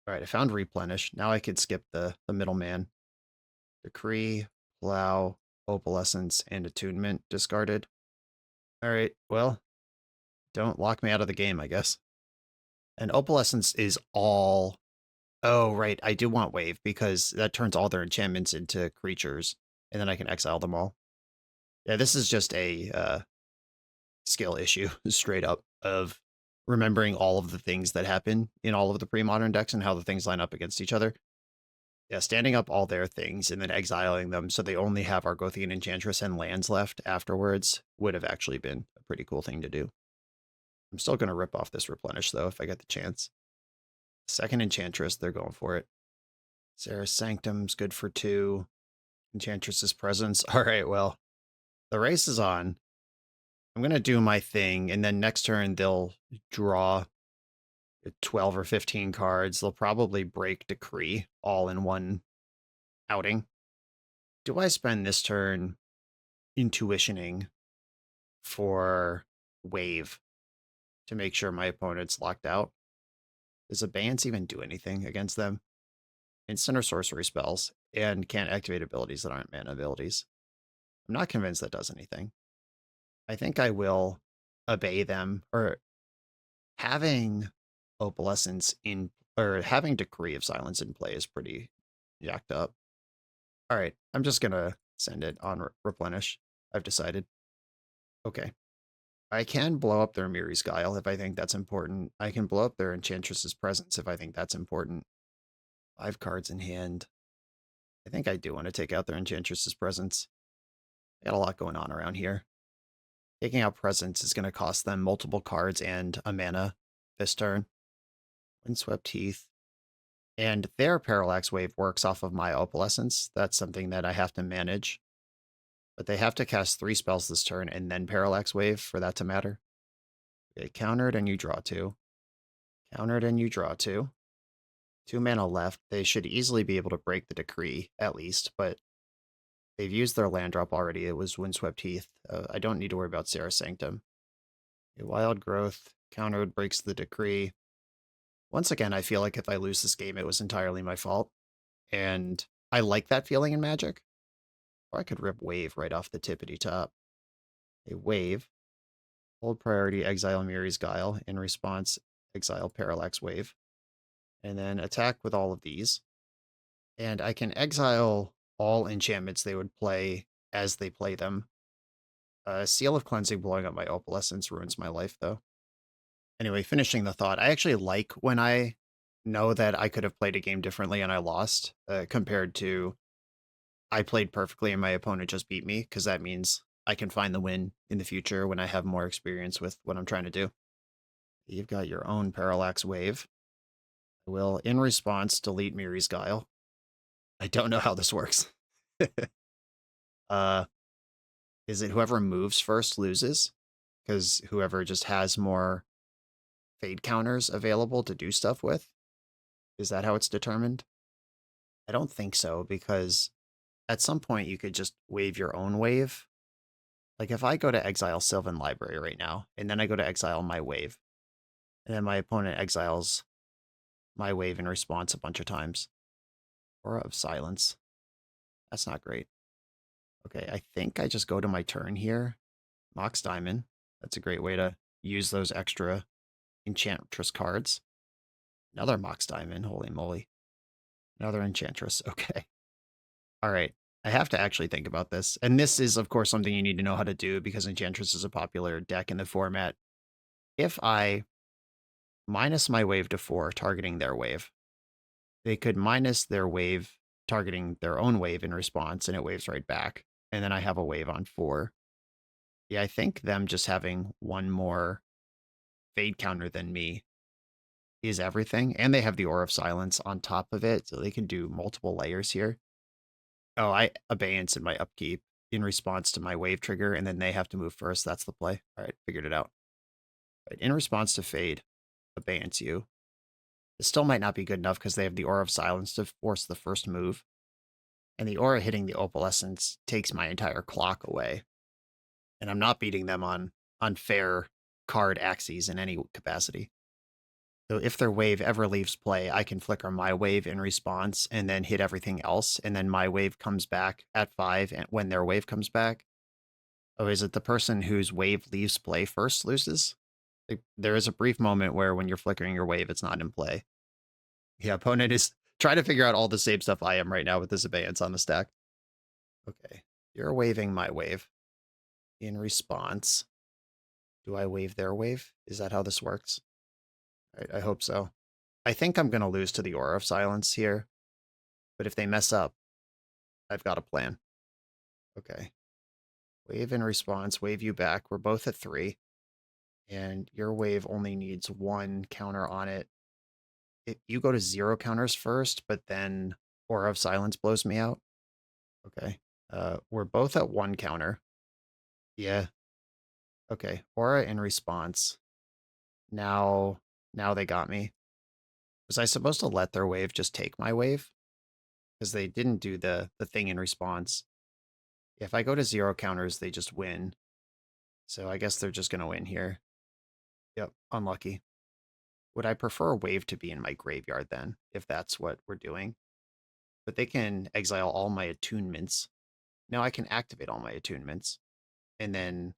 All right, I found Replenish. Now I could skip the middleman. Decree, Plow, Opalescence, and Attunement discarded. All right, well, don't lock me out of the game, I guess. And Opalescence is all... Oh, right, I do want Wave, because that turns all their enchantments into creatures, and then I can exile them all. Yeah, this is just a skill issue, straight up, of remembering all of the things that happen in all of the pre-modern decks and how the things line up against each other. Yeah, standing up all their things and then exiling them so they only have Argothian Enchantress and lands left afterwards would have actually been a pretty cool thing to do. I'm still going to rip off this Replenish, though, if I get the chance. Second Enchantress, they're going for it. Sarah's Sanctum's good for 2. Enchantress's Presence. All right, well, the race is on. I'm going to do my thing, and then next turn they'll draw 12 or 15 cards. They'll probably break Decree all in one outing. Do I spend this turn intuitioning for Wave to make sure my opponent's locked out? Does Abeyance even do anything against them? Instant or sorcery spells, and can't activate abilities that aren't mana abilities. I'm not convinced that does anything. I think I will obey them, or having Opalescence in, or having Decree of Silence in play is pretty jacked up. All right, I'm just gonna send it on Replenish. I've decided. Okay. I can blow up their Miri's Guile if I think that's important. I can blow up their Enchantress's Presence if I think that's important. 5 cards in hand. I think I do want to take out their Enchantress's Presence. I got a lot going on around here. Taking out Presence is going to cost them multiple cards and a mana this turn. Windswept Heath. And their Parallax Wave works off of my Opalescence. That's something that I have to manage. But they have to cast 3 spells this turn and then Parallax Wave for that to matter. Okay, countered and you draw 2. Countered and you draw 2. 2 mana left. They should easily be able to break the Decree, at least, but they've used their land drop already. It was Windswept Heath. I don't need to worry about Sarah's Sanctum. A Wild Growth, countered, breaks the Decree. Once again, I feel like if I lose this game, it was entirely my fault. And I like that feeling in Magic. Or I could rip Wave right off the tippity top. A Wave. Hold priority, exile Miri's Guile. In response, exile Parallax Wave. And then attack with all of these. And I can exile all enchantments they would play as they play them. Seal of Cleansing blowing up my Opalescence ruins my life, though. Anyway, finishing the thought, I actually like when I know that I could have played a game differently and I lost, compared to I played perfectly and my opponent just beat me, because that means I can find the win in the future when I have more experience with what I'm trying to do. You've got your own Parallax Wave. I will, in response, delete Miri's Guile. I don't know how this works. Is it whoever moves first loses? Because whoever just has more fade counters available to do stuff with? Is that how it's determined? I don't think so, because at some point you could just wave your own wave. Like if I go to exile Sylvan Library right now, and then I go to exile my wave, and then my opponent exiles my wave in response a bunch of times. Aura of Silence. That's not great. Okay, I think I just go to my turn here. Mox Diamond. That's a great way to use those extra Enchantress cards. Another Mox Diamond. Holy moly. Another Enchantress. Okay. All right. I have to actually think about this. And this is, of course, something you need to know how to do because Enchantress is a popular deck in the format. If I minus my wave to 4, targeting their wave, they could minus their wave, targeting their own wave in response, and it waves right back. And then I have a wave on 4. Yeah, I think them just having one more fade counter than me is everything. And they have the Aura of Silence on top of it, so they can do multiple layers here. Oh, I abeyance in my upkeep in response to my wave trigger, and then they have to move first. That's the play. All right, figured it out. Right, in response to fade, abeyance you. It still might not be good enough because they have the Aura of Silence to force the first move. And the Aura hitting the Opalescence takes my entire clock away. And I'm not beating them on unfair card axes in any capacity. So if their wave ever leaves play, I can flicker my wave in response and then hit everything else. And then my wave comes back at 5 and when their wave comes back. Oh, is it the person whose wave leaves play first loses? There is a brief moment where when you're flickering your wave, it's not in play. Yeah, opponent is trying to figure out all the same stuff I am right now with this abeyance on the stack. Okay, you're waving my wave. In response, do I wave their wave? Is that how this works? I hope so. I think I'm going to lose to the Aura of Silence here, but if they mess up, I've got a plan. Okay. Wave in response, wave you back. We're both at 3, and your wave only needs 1 counter on it. You go to 0 counters first, but then Aura of Silence blows me out. Okay. We're both at 1 counter. Yeah. Okay. Aura in response. Now they got me. Was I supposed to let their wave just take my wave? Because they didn't do the thing in response. If I go to 0 counters, they just win. So I guess they're just going to win here. Yep, unlucky. Would I prefer a wave to be in my graveyard then, if that's what we're doing? But they can exile all my attunements. Now I can activate all my attunements and then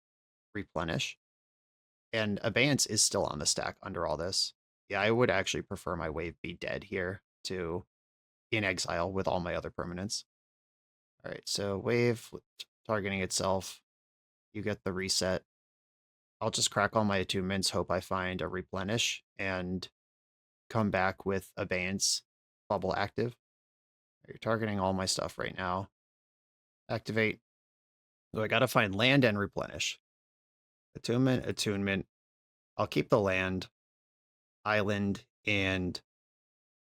replenish. And abeyance is still on the stack under all this. Yeah, I would actually prefer my wave be dead here to in exile with all my other permanents. All right, so wave targeting itself. You get the reset. I'll just crack all my attunements, hope I find a replenish, and come back with abeyance bubble active. You're targeting all my stuff right now. Activate. So I gotta find land and replenish. Attunement. I'll keep the land, island, and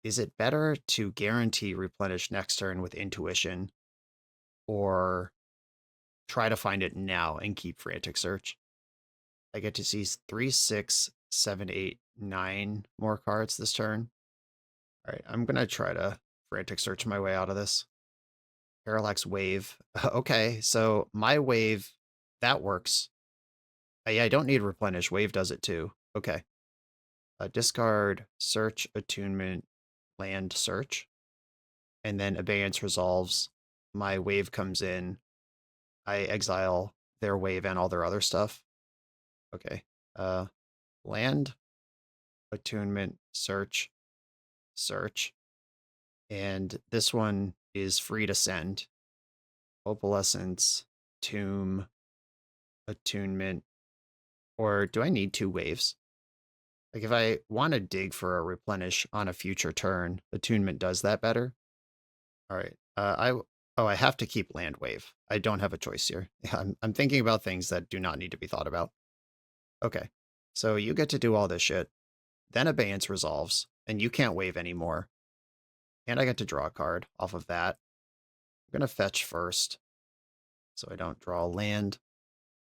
is it better to guarantee replenish next turn with intuition or try to find it now and keep frantic search? I get to see 3, 6, 7, 8, 9 more cards this turn. All right, I'm gonna try to frantic search my way out of this. Parallax wave. Okay, so my wave, that works. Yeah, I don't need replenish. Wave does it too. Okay. Discard, search, attunement, land, search. And then abeyance resolves. My wave comes in. I exile their wave and all their other stuff. Okay. Land, attunement, search, search. And this one is free to send. Opalescence, tomb, attunement. Or do I need 2 waves? Like if I want to dig for a replenish on a future turn, attunement does that better. All right. I have to keep land wave. I don't have a choice here. I'm thinking about things that do not need to be thought about. Okay. So you get to do all this shit. Then abeyance resolves, and you can't wave anymore. And I get to draw a card off of that. I'm gonna fetch first, so I don't draw land.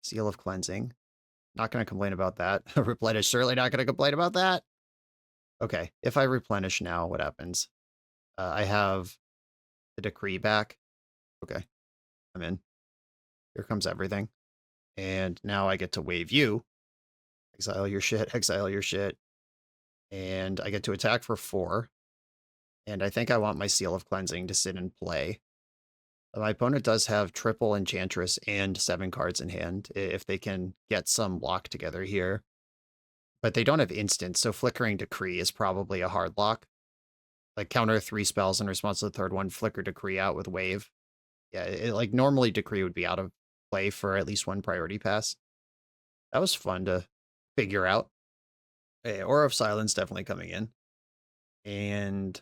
Seal of Cleansing. Not gonna complain about that. Replenish, certainly not gonna complain about that. Okay, if I replenish now, what happens? I have the decree back. Okay, I'm in. Here comes everything. And now I get to wave you. Exile your shit, exile your shit. And I get to attack for 4. And I think I want my Seal of Cleansing to sit in play. My opponent does have triple Enchantress and 7 cards in hand, if they can get some lock together here. But they don't have instant, so Flickering Decree is probably a hard lock. Like counter 3 spells in response to the third one, Flicker Decree out with Wave. Yeah, like normally Decree would be out of play for at least one priority pass. That was fun to figure out. Aura of Silence definitely coming in. And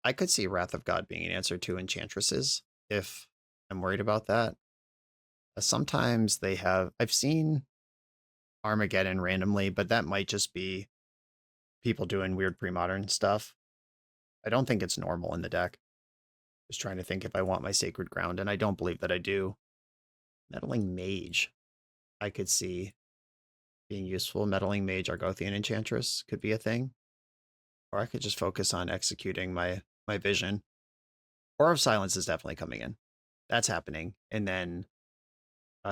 I could see Wrath of God being an answer to Enchantresses if I'm worried about that. Sometimes they have, I've seen Armageddon randomly, but that might just be people doing weird pre-modern stuff. I don't think it's normal in the deck. Just trying to think if I want my Sacred Ground, and I don't believe that I do. Meddling Mage, I could see being useful. Meddling Mage, Argothian Enchantress could be a thing. Or I could just focus on executing my vision. Aura of Silence is definitely coming in. That's happening. And then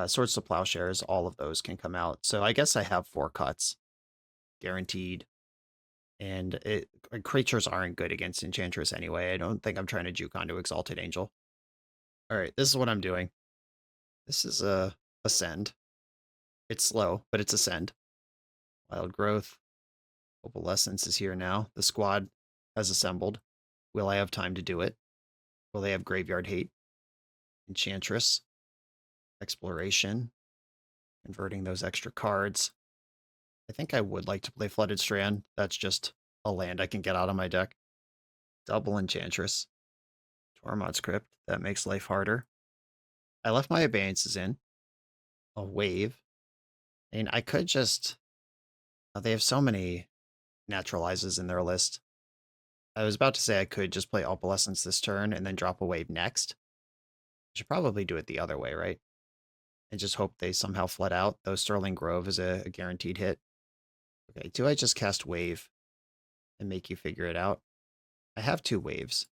Swords to Plowshares, all of those can come out. So I guess I have 4 cuts guaranteed. And creatures aren't good against Enchantress anyway. I don't think I'm trying to juke onto Exalted Angel. All right, this is what I'm doing. This is a Ascend. It's slow, but it's Ascend. Wild Growth. Opalescence is here now. The squad has assembled. Will I have time to do it? Will they have Graveyard Hate? Enchantress. Exploration. Converting those extra cards. I think I would like to play Flooded Strand. That's just a land I can get out of my deck. Double Enchantress. Tormod's Crypt. That makes life harder. I left my Abeyances in. A Wave. I mean, I could just... they have so many Naturalizes in their list. I was about to say I could just play Opalescence this turn and then drop a Wave next. I should probably do it the other way, right? And just hope they somehow flood out, though Sterling Grove is a guaranteed hit. Okay, do I just cast Wave and make you figure it out? I have 2 waves.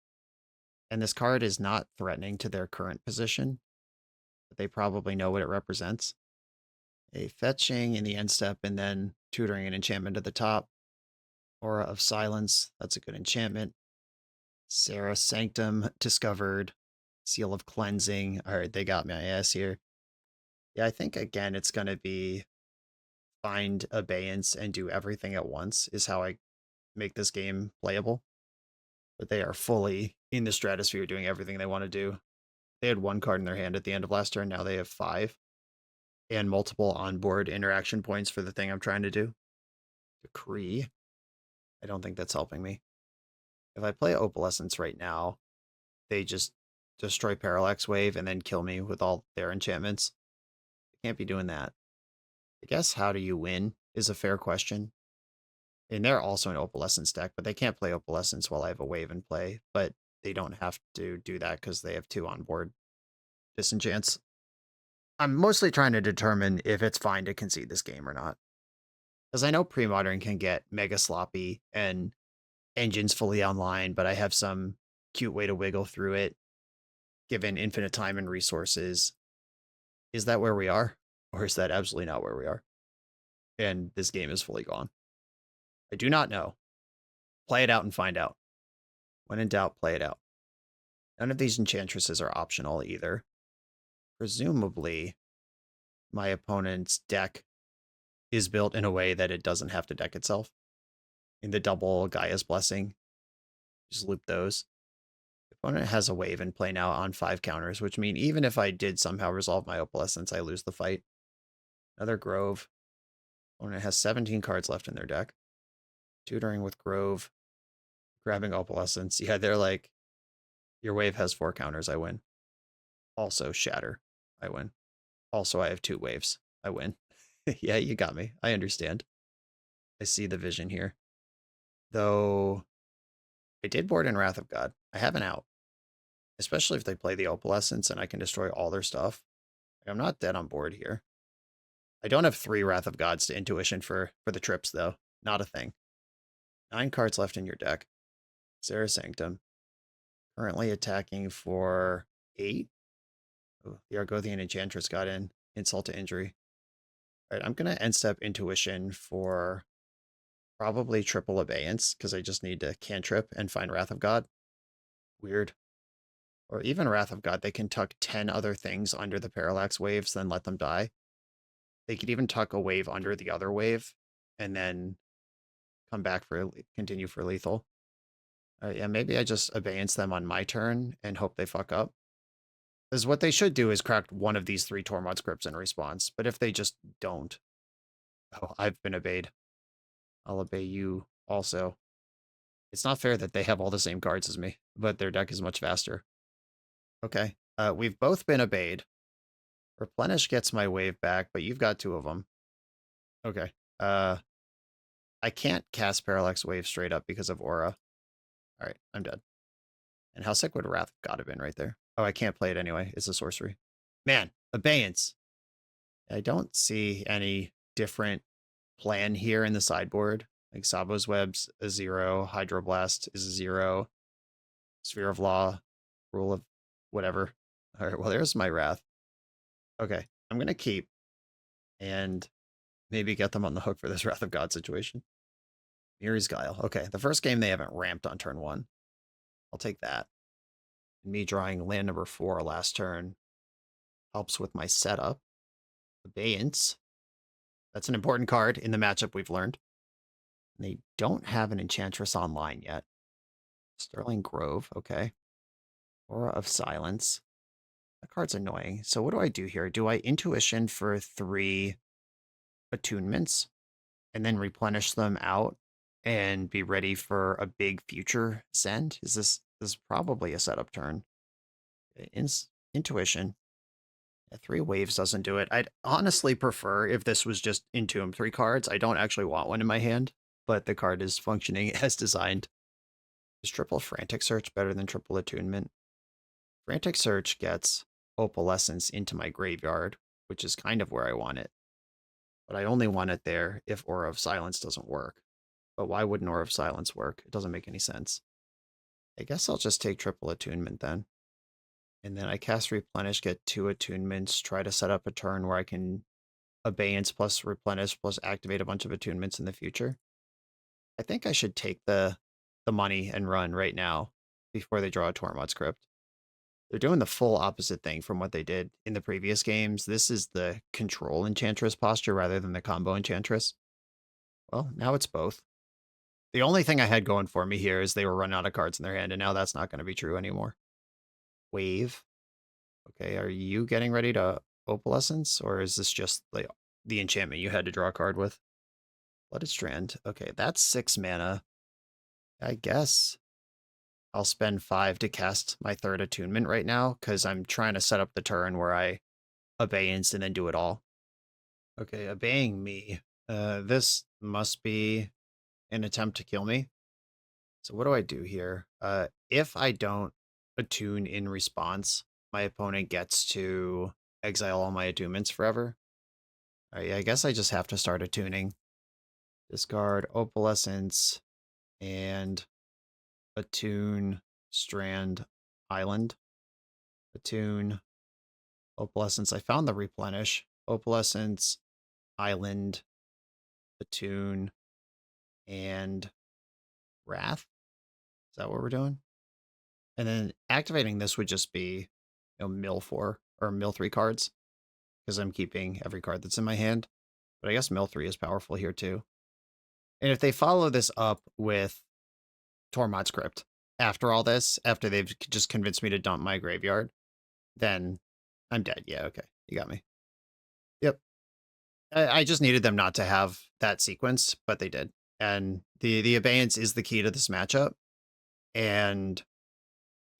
And this card is not threatening to their current position, but they probably know what it represents. A fetching in the end step and then tutoring an enchantment at the top. Aura of Silence, that's a good enchantment. Sarah Sanctum discovered. Seal of Cleansing. All right, they got my ass here. Yeah, I think again it's going to be find Abeyance and do everything at once is how I make this game playable. But they are fully in the stratosphere doing everything they want to do. They had 1 card in their hand at the end of last turn. Now they have 5. And multiple onboard interaction points for the thing I'm trying to do. Decree. I don't think that's helping me. If I play Opalescence right now, they just destroy Parallax Wave and then kill me with all their enchantments. I can't be doing that. I guess how do you win is a fair question. And they're also an Opalescence deck, but they can't play Opalescence while I have a Wave in play. But they don't have to do that because they have 2 onboard disenchants. I'm mostly trying to determine if it's fine to concede this game or not. Because I know Premodern can get mega sloppy and engine's fully online, but I have some cute way to wiggle through it, given infinite time and resources. Is that where we are? Or is that absolutely not where we are? And this game is fully gone. I do not know. Play it out and find out. When in doubt, play it out. None of these enchantresses are optional either. Presumably, my opponent's deck is built in a way that it doesn't have to deck itself. In the double Gaia's Blessing, just loop those. The opponent has a Wave in play now on 5 counters, which mean even if I did somehow resolve my Opalescence, I lose the fight. Another Grove. Opponent has 17 cards left in their deck. Tutoring with Grove. Grabbing Opalescence. Yeah, they're like, your Wave has 4 counters, I win. Also Shatter, I win. Also, I have 2 waves, I win. Yeah, you got me. I understand. I see the vision here. Though, I did board in Wrath of God. I have an out. Especially if they play the Opalescence and I can destroy all their stuff. I'm not dead on board here. I don't have 3 Wrath of Gods to Intuition for the trips, though. Not a thing. 9 cards left in your deck. Sarah Sanctum. Currently attacking for 8. Oh, the Argothian Enchantress got in. Insult to injury. All right, I'm going to end step Intuition for probably triple Abeyance, because I just need to cantrip and find Wrath of God. Weird. Or even Wrath of God, they can tuck 10 other things under the Parallax Waves, then let them die. They could even tuck a wave under the other wave, and then come back for continue for lethal. Yeah, maybe I just Abeyance them on my turn and hope they fuck up. Because what they should do is crack one of these 3 Tormod scripts in response, but if they just don't... Oh, I've been obeyed. I'll obey you also. It's not fair that they have all the same cards as me, but their deck is much faster. Okay, we've both been obeyed. Replenish gets my wave back, but you've got 2 of them. Okay, I can't cast Parallax Wave straight up because of Aura. Alright, I'm dead. And how sick would Wrath God have been right there? Oh, I can't play it anyway. It's a sorcery. Man, Abeyance. I don't see any different plan here in the sideboard. Like Sabo's Web's a 0, Hydroblast is a 0, Sphere of Law, Rule of whatever. Alright, well, there's my Wrath. Okay, I'm going to keep and maybe get them on the hook for this Wrath of God situation. Mirror's Guile. Okay, the first game they haven't ramped on turn 1. I'll take that. And me drawing land number 4 last turn helps with my setup. Abeyance. That's an important card in the matchup we've learned. And they don't have an Enchantress online yet. Sterling Grove, okay. Aura of Silence. That card's annoying. So what do I do here? Do I Intuition for 3 attunements and then replenish them out and be ready for a big future send? This is probably a setup turn. Intuition. Yeah, 3 waves doesn't do it. I'd honestly prefer if this was just Entomb 3 cards. I don't actually want one in my hand, but the card is functioning as designed. Is triple Frantic Search better than triple Attunement? Frantic Search gets Opalescence into my graveyard, which is kind of where I want it. But I only want it there if Aura of Silence doesn't work. But why wouldn't Aura of Silence work? It doesn't make any sense. I guess I'll just take triple Attunement then. And then I cast Replenish, get 2 attunements, try to set up a turn where I can Abeyance plus Replenish plus activate a bunch of attunements in the future. I think I should take the money and run right now before they draw a Tormod script. They're doing the full opposite thing from what they did in the previous games. This is the control Enchantress posture rather than the combo Enchantress. Well, now it's both. The only thing I had going for me here is they were running out of cards in their hand, and now that's not going to be true anymore. Wave. Okay, are you getting ready to Opalescence, or is this just like the enchantment you had to draw a card with? Blooded Strand. Okay, that's 6 mana. I guess I'll spend 5 to cast my 3rd attunement right now, because I'm trying to set up the turn where I Abeyance and then do it all. Okay, obeying me. This must be an attempt to kill me. So what do I do here? If I don't attune in response, my opponent gets to exile all my attunements forever. Yeah, I guess I just have to start attuning. Discard Opalescence and attune Strand Island. Attune Opalescence. I found the Replenish. Opalescence, Island, attune, and Wrath. Is that what we're doing? And then activating this would just be, mill 4 or mill 3 cards, because I'm keeping every card that's in my hand. But I guess mill 3 is powerful here too. And if they follow this up with Tormod script after all this, after they've just convinced me to dump my graveyard, then I'm dead. Yeah, okay. You got me. Yep. I just needed them not to have that sequence, but they did. And the Abeyance is the key to this matchup. And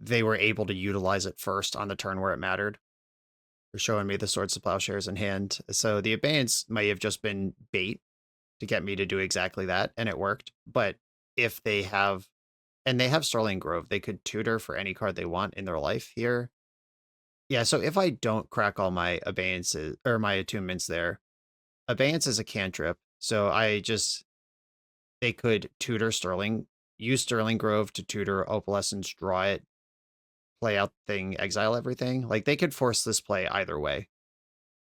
they were able to utilize it first on the turn where it mattered. They're showing me the Swords of Plowshares in hand. So the Abeyance may have just been bait to get me to do exactly that, and it worked. But if they have, and they have Sterling Grove, they could tutor for any card they want in their life here. Yeah, so if I don't crack all my Abeyances, or my attunements there, Abeyance is a cantrip, so they could tutor Sterling, use Sterling Grove to tutor Opalescence, draw it, play out the thing, exile everything. Like, they could force this play either way.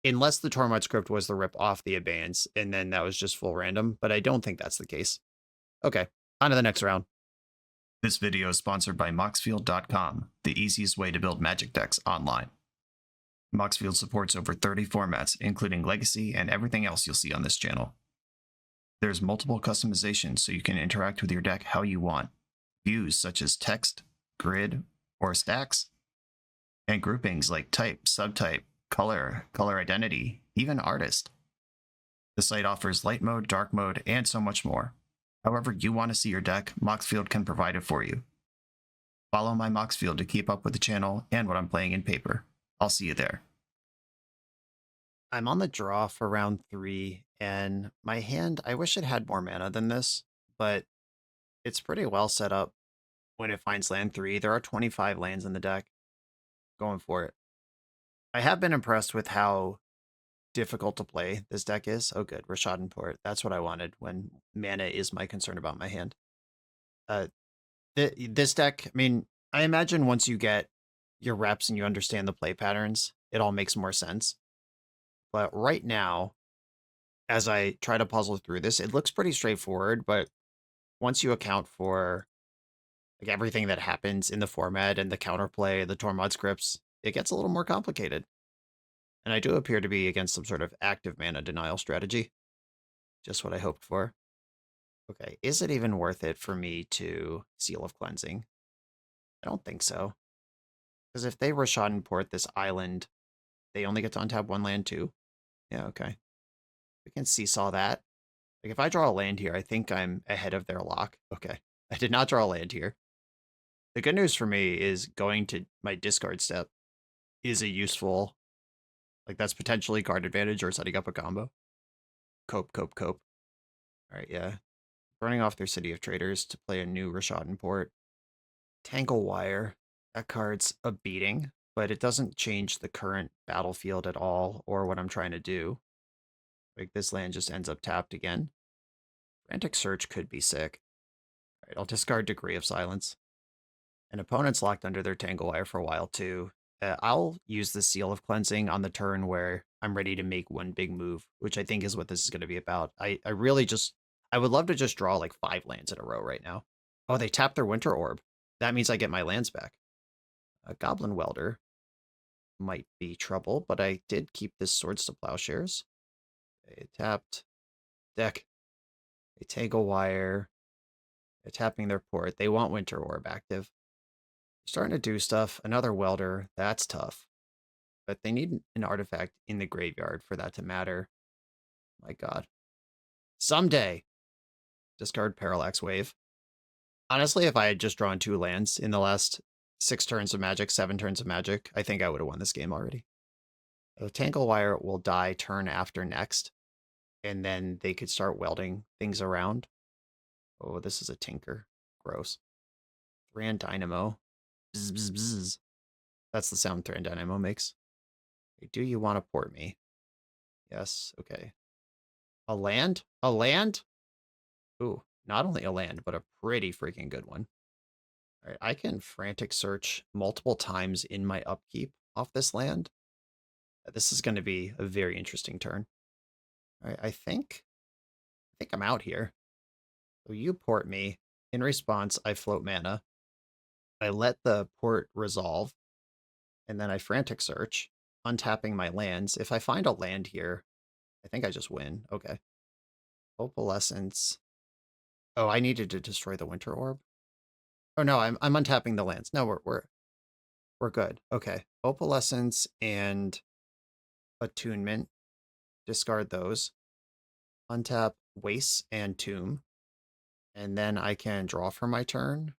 Unless the Tormod script was the rip off the Abeyance, and then that was just full random, but I don't think that's the case. Okay, on to the next round. This video is sponsored by Moxfield.com, the easiest way to build Magic decks online. Moxfield supports over 30 formats, including Legacy and everything else you'll see on this channel. There's multiple customizations so you can interact with your deck how you want. Views such as text, grid, or stacks. and groupings like type, subtype, color, color identity, even artist. The site offers light mode, dark mode, and so much more. However you want to see your deck, Moxfield can provide it for you. Follow my Moxfield to keep up with the channel and what I'm playing in paper. I'll see you there. I'm on the draw for round 3, and my hand, I wish it had more mana than this, but it's pretty well set up when it finds land 3. There are 25 lands in the deck. Going for it. I have been impressed with how difficult to play this deck is. Oh, good. Rashad Port. That's what I wanted when mana is my concern about my hand. This deck, I mean, I imagine once you get your reps and you understand the play patterns, it all makes more sense. But right now, as I try to puzzle through this, it looks pretty straightforward, but once you account for like everything that happens in the format and the counterplay, the Tormod scripts, it gets a little more complicated. And I do appear to be against some sort of active mana denial strategy. Just what I hoped for. Okay, is it even worth it for me to Seal of Cleansing? I don't think so. Because if they Rashad Port this island, they only get to untap one land too. Yeah, okay. We can seesaw that. Like if I draw a land here, I think I'm ahead of their lock. Okay. I did not draw a land here. The good news for me is going to my discard step is a useful, like that's potentially card advantage or setting up a combo. Cope. All right, yeah. Burning off their City of Traders to play a new Rashad Port. Tangle Wire. That card's a beating, but it doesn't change the current battlefield at all or what I'm trying to do. Like this land just ends up tapped again. Frantic Search could be sick. All right, I'll discard Degree of Silence. An opponent's locked under their Tangle Wire for a while too. I'll use the Seal of Cleansing on the turn where I'm ready to make one big move, which I think is what this is going to be about. I really just, I would love to just draw like 5 lands in a row right now. Oh, they tapped their Winter Orb. That means I get my lands back. A Goblin Welder might be trouble, but I did keep this Swords to Plowshares. They tapped deck. They Tangle Wire. They're tapping their port. They want Winter Orb active. Starting to do stuff. Another Welder. That's tough. But they need an artifact in the graveyard for that to matter. My god. Someday. Discard Parallax Wave. Honestly, if I had just drawn 2 lands in the last 6 turns of Magic, 7 turns of Magic, I think I would have won this game already. The Tangle Wire will die turn after next. And then they could start welding things around. Oh, this is a Tinker. Gross. Thran Dynamo. Bzz, bzz, bzz. That's the sound Thran Dynamo makes. Okay, do you want to port me? Yes, okay. A land? A land? Ooh, not only a land, but a pretty freaking good one. All right, I can Frantic Search multiple times in my upkeep off this land. This is going to be a very interesting turn. All right, I think I'm out here. So you port me. In response, I float mana. I let the port resolve, and then I Frantic Search, untapping my lands. If I find a land here, I think I just win. Okay. Opalescence. Oh, I needed to destroy the Winter Orb. Oh no, I'm untapping the lands. No, we're good. Okay. Opalescence and Attunement. Discard those. Untap Waste and Tomb. And then I can draw for my turn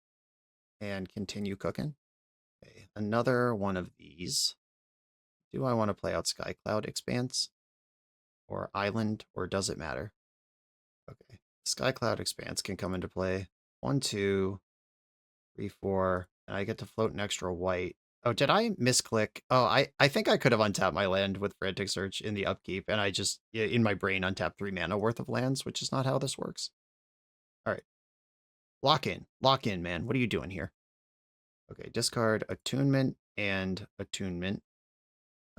and continue cooking. Okay. Another one of these. Do I want to play out Skycloud Expanse? Or Island, or does it matter? Okay. Skycloud Expanse can come into play. 1, 2, 3, 4. And I get to float an extra white. Oh, did I misclick? Oh, I think I could have untapped my land with Frantic Search in the upkeep, and I just, in my brain, untapped 3 mana worth of lands, which is not how this works. All right. Lock in, man. What are you doing here? Okay, discard Attunement and Attunement.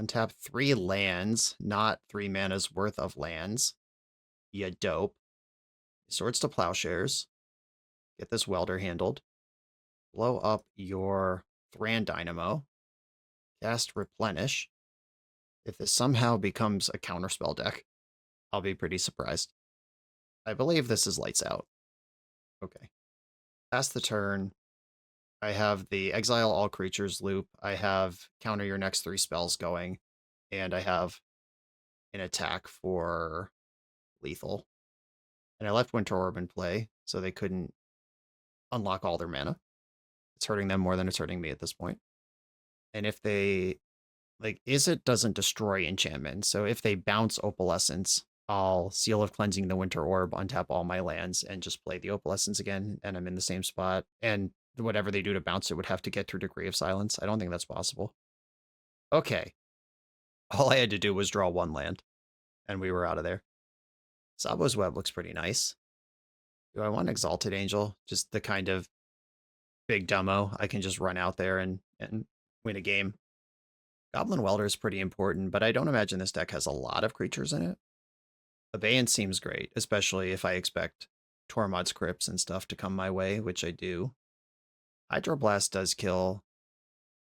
Untap 3 lands, not 3 mana's worth of lands. Ya dope. Swords to Plowshares. Get this Welder handled. Blow up your Thran Dynamo. Cast Replenish. If this somehow becomes a counterspell deck, I'll be pretty surprised. I believe this is Lights Out. Okay. Pass the turn. I have the exile all creatures loop. I have counter your next 3 spells going, and I have an attack for lethal. And I left Winter Orb in play, so they couldn't unlock all their mana. It's hurting them more than it's hurting me at this point. And if they like Izzet doesn't destroy enchantments, so if they bounce Opalescence, I'll Seal of Cleansing the Winter Orb, untap all my lands, and just play the Opalescence again, and I'm in the same spot. And whatever they do to bounce it would have to get through Decree of Silence. I don't think that's possible. Okay. All I had to do was draw 1 land, and we were out of there. Sabo's Web looks pretty nice. Do I want Exalted Angel? Just the kind of big demo. I can just run out there and win a game. Goblin Welder is pretty important, but I don't imagine this deck has a lot of creatures in it. Abeyance seems great, especially if I expect Tormod's Crypts and stuff to come my way, which I do. Hydroblast does kill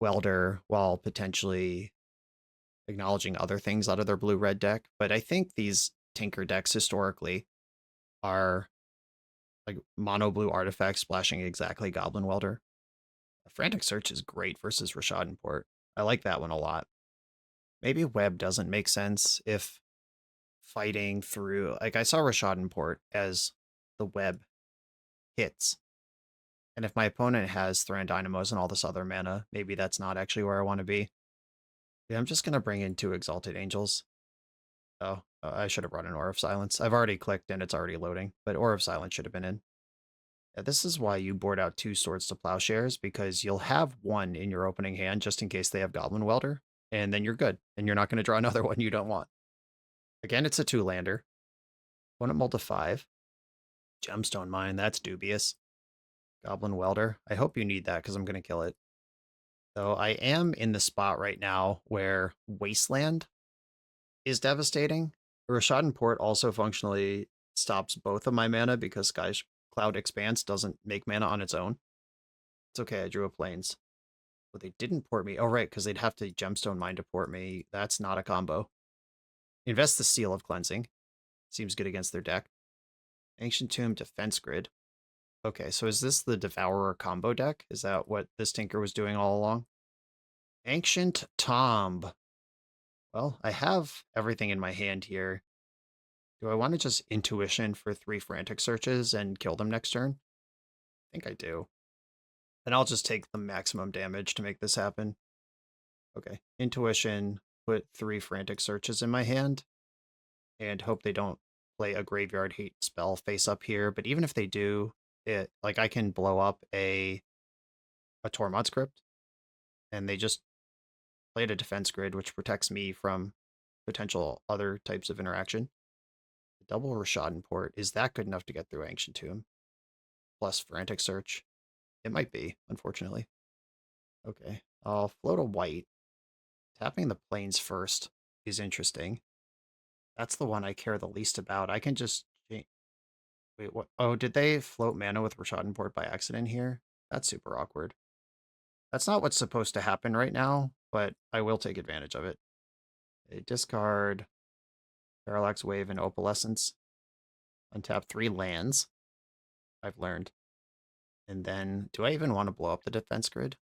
Welder while potentially acknowledging other things out of their blue-red deck, but I think these Tinker decks historically are like mono blue artifacts splashing exactly Goblin Welder. Frantic Search is great versus Rashad Port. I like that one a lot. Maybe Web doesn't make sense if fighting through, like I saw Rashad Port as the web hits. And if my opponent has Thran Dynamos and all this other mana, maybe that's not actually where I want to be. Yeah, I'm just going to bring in 2 Exalted Angels. Oh, I should have brought in Aura of Silence. I've already clicked and it's already loading, but Aura of Silence should have been in. Yeah, this is why you board out 2 Swords to Plowshares, because you'll have 1 in your opening hand just in case they have Goblin Welder, and then you're good, and you're not going to draw another one you don't want. Again, it's a 2-lander. One at Mold to 5. Gemstone Mine, that's dubious. Goblin Welder. I hope you need that because I'm going to kill it. Though I am in the spot right now where Wasteland is devastating. Rashad Port also functionally stops both of my mana because Sky's Cloud Expanse doesn't make mana on its own. It's okay, I drew a Plains. But they didn't port me. Oh, right, because they'd have to Gemstone Mine to port me. That's not a combo. Invest the Seal of Cleansing. Seems good against their deck. Ancient Tomb, Defense Grid. Okay, so is this the Devourer combo deck? Is that what this Tinker was doing all along? Ancient Tomb. Well, I have everything in my hand here. Do I want to just Intuition for 3 Frantic Searches and kill them next turn? I think I do. And I'll just take the maximum damage to make this happen. Okay, Intuition, put 3 Frantic Searches in my hand, and hope they don't play a Graveyard Hate spell face up here. But even if they do, I can blow up a Tormod's Crypt, and they just played a Defense Grid, which protects me from potential other types of interaction. The double Rashad Port, is that good enough to get through Ancient Tomb? Plus Frantic Search. It might be, unfortunately. Okay, I'll float a white. Tapping the Plains first is interesting. That's the one I care the least about. I can just... Wait, what? Oh, did they float mana with Rashad Port by accident here? That's super awkward. That's not what's supposed to happen right now, but I will take advantage of it. A discard Parallax Wave and Opalescence. Untap 3 lands. I've learned. And then, do I even want to blow up the Defense Grid?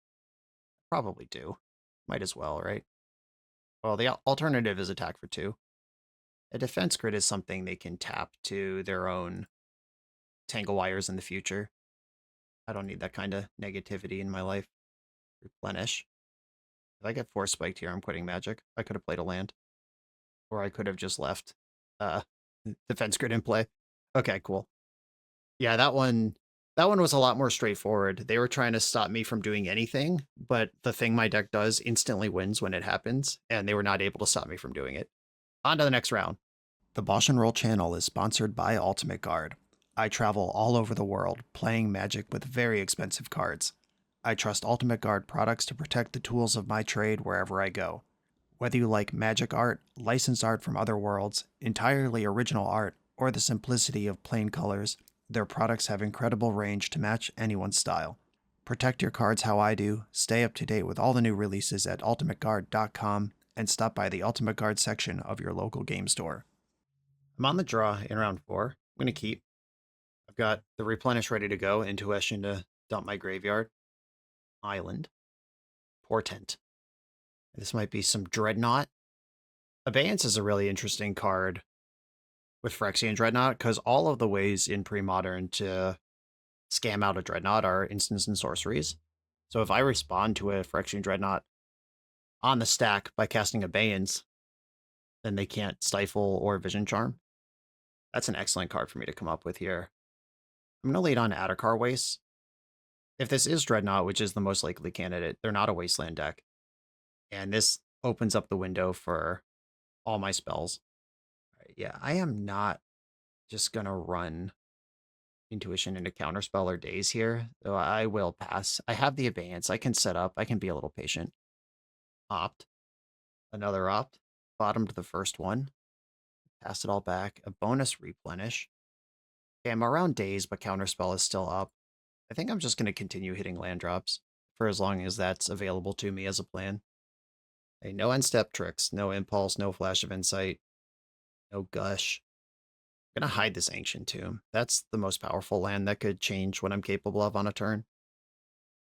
Probably do. Might as well, right? Well, the alternative is attack for 2. A Defense Grid is something they can tap to their own Tangle Wires in the future. I don't need that kind of negativity in my life. Replenish. If I get Force Spiked here, I'm quitting Magic. I could have played a land. Or I could have just left Defense Grid in play. Okay, cool. Yeah, that one was a lot more straightforward. They were trying to stop me from doing anything, but the thing my deck does instantly wins when it happens, and they were not able to stop me from doing it. On to the next round. The BoshNRoll channel is sponsored by Ultimate Guard. I travel all over the world playing Magic with very expensive cards. I trust Ultimate Guard products to protect the tools of my trade wherever I go. Whether you like magic art, licensed art from other worlds, entirely original art, or the simplicity of plain colors, their products have incredible range to match anyone's style. Protect your cards how I do, stay up to date with all the new releases at ultimateguard.com, and stop by the Ultimate Guard section of your local game store. I'm on the draw in round 4. I'm going to keep. I've got the Replenish ready to go, Intuition to dump my graveyard. Island, Portent. This might be some Dreadnought. Abeyance is a really interesting card with Phyrexian Dreadnought because all of the ways in Premodern to scam out a Dreadnought are instants and sorceries. So if I respond to a Phyrexian Dreadnought on the stack by casting Abeyance, then they can't Stifle or Vision Charm. That's an excellent card for me to come up with here. I'm going to lead on Adakar Waste. If this is Dreadnought, which is the most likely candidate, they're not a Wasteland deck. And this opens up the window for all my spells. Right, yeah, I am not just going to run Intuition into Counterspell or Daze here, though I will pass. I have the Abeyance. I can set up. I can be a little patient. Opt. Another Opt. Bottomed the first one. Pass it all back. A bonus Replenish. Okay, I'm around Daze, but Counterspell is still up. I think I'm just going to continue hitting land drops for as long as that's available to me as a plan. Okay, no end-step tricks, no Impulse, no Flash of Insight, no Gush. I'm going to hide this Ancient Tomb. That's the most powerful land that could change what I'm capable of on a turn.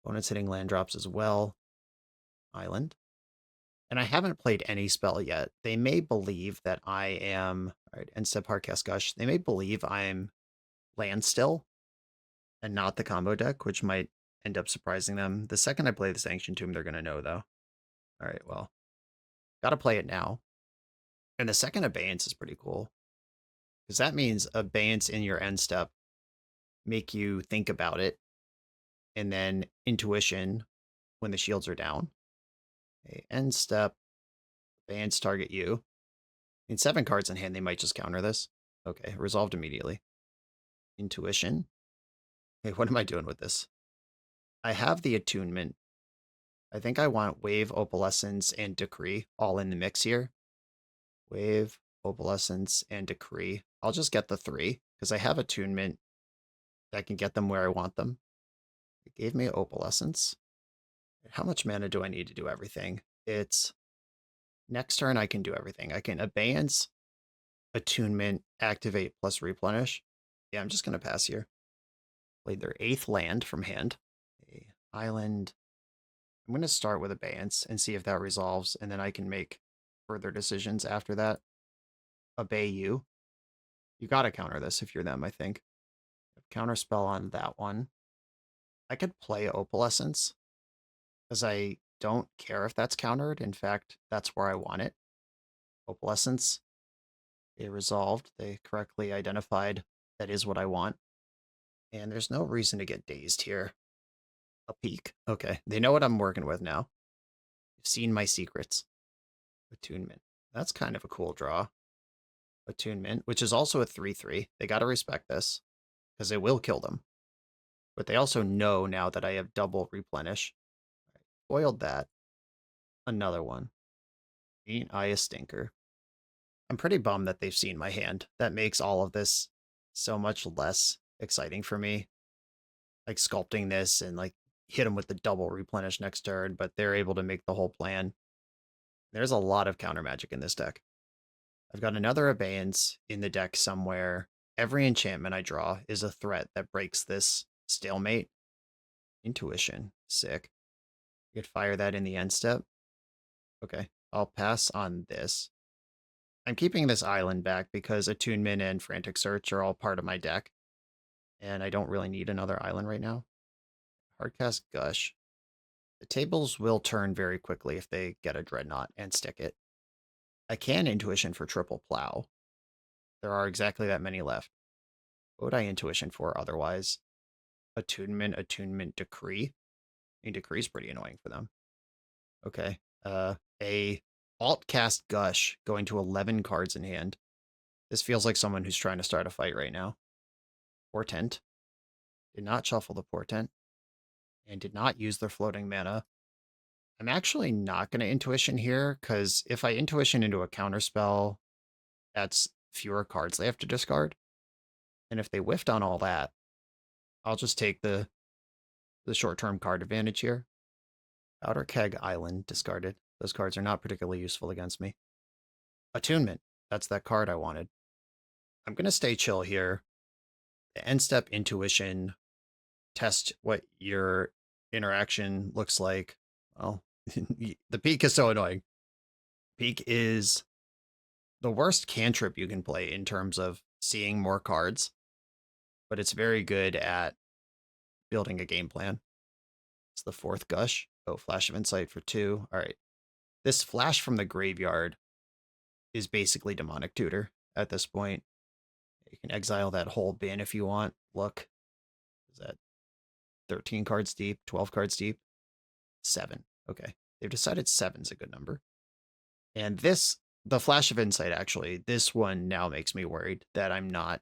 Opponent's hitting land drops as well. Island. And I haven't played any spell yet. They may believe that I am... Alright, end-step Hardcast Gush. They may believe I'm land still and not the combo deck, which might end up surprising them. The second I play this Ancient Tomb, they're going to know, though. Alright, well. Gotta play it now. And the second Abeyance is pretty cool. Because that means Abeyance in your end step make you think about it. And then Intuition when the shields are down. Okay, end step, Abeyance target you. In 7 cards in hand, they might just counter this. Okay, resolved immediately. Intuition. Hey, what am I doing with this? I have the Attunement. I think I want Wave, Opalescence, and Decree all in the mix here. Wave, Opalescence, and Decree. I'll just get the 3, because I have Attunement that can get them where I want them. It gave me Opalescence. How much mana do I need to do everything? It's... Next turn, I can do everything. I can Abeyance, Attunement, Activate, plus Replenish. Yeah, I'm just going to pass here. Played their 8th land from hand. Okay, Island. I'm going to start with Abeyance and see if that resolves, and then I can make further decisions after that. Obey you. You got to counter this if you're them, I think. Counterspell on that one. I could play Opalescence, because I don't care if that's countered. In fact, that's where I want it. Opalescence. They resolved. They correctly identified that is what I want. And there's no reason to get dazed here. A peek. Okay, they know what I'm working with now. You've seen my secrets. Attunement. That's kind of a cool draw. Attunement, which is also a 3/3. They got to respect this, because it will kill them. But they also know now that I have double Replenish. Right, foiled that. Another one. Ain't I a stinker? I'm pretty bummed that they've seen my hand. That makes all of this so much less exciting for me. Like sculpting this and like hit them with the double Replenish next turn, but they're able to make the whole plan. There's a lot of counter magic in this deck. I've got another Abeyance in the deck somewhere. Every enchantment I draw is a threat that breaks this stalemate. Intuition. Sick. You could fire that in the end step. Okay, I'll pass on this. I'm keeping this island back because Attunement and Frantic Search are all part of my deck. And I don't really need another island right now. Hardcast Gush. The tables will turn very quickly if they get a Dreadnought and stick it. I can Intuition for triple Plow. There are exactly that many left. What would I Intuition for otherwise? Attunement, Attunement, Decree. I mean, Decree's pretty annoying for them. Okay. A Alt Cast Gush going to 11 cards in hand. This feels like someone who's trying to start a fight right now. Portent. Did not shuffle the Portent. And did not use their floating mana. I'm actually not going to Intuition here, because if I Intuition into a counterspell, that's fewer cards they have to discard. And if they whiffed on all that, I'll just take the short-term card advantage here. Powder Keg Island discarded. Those cards are not particularly useful against me. Attunement. That's that card I wanted. I'm going to stay chill here. The end step Intuition. Test what your interaction looks like. Well, the peak is so annoying. Peak is the worst cantrip you can play in terms of seeing more cards, but it's very good at building a game plan. It's the 4th Gush. Oh, Flash of Insight for 2. All right. This Flash from the graveyard is basically Demonic Tutor at this point. You can exile that whole bin if you want. Look, is that 13 cards deep, 12 cards deep? 7. Okay. They've decided 7's a good number. And this, the Flash of Insight, actually, this one now makes me worried that I'm not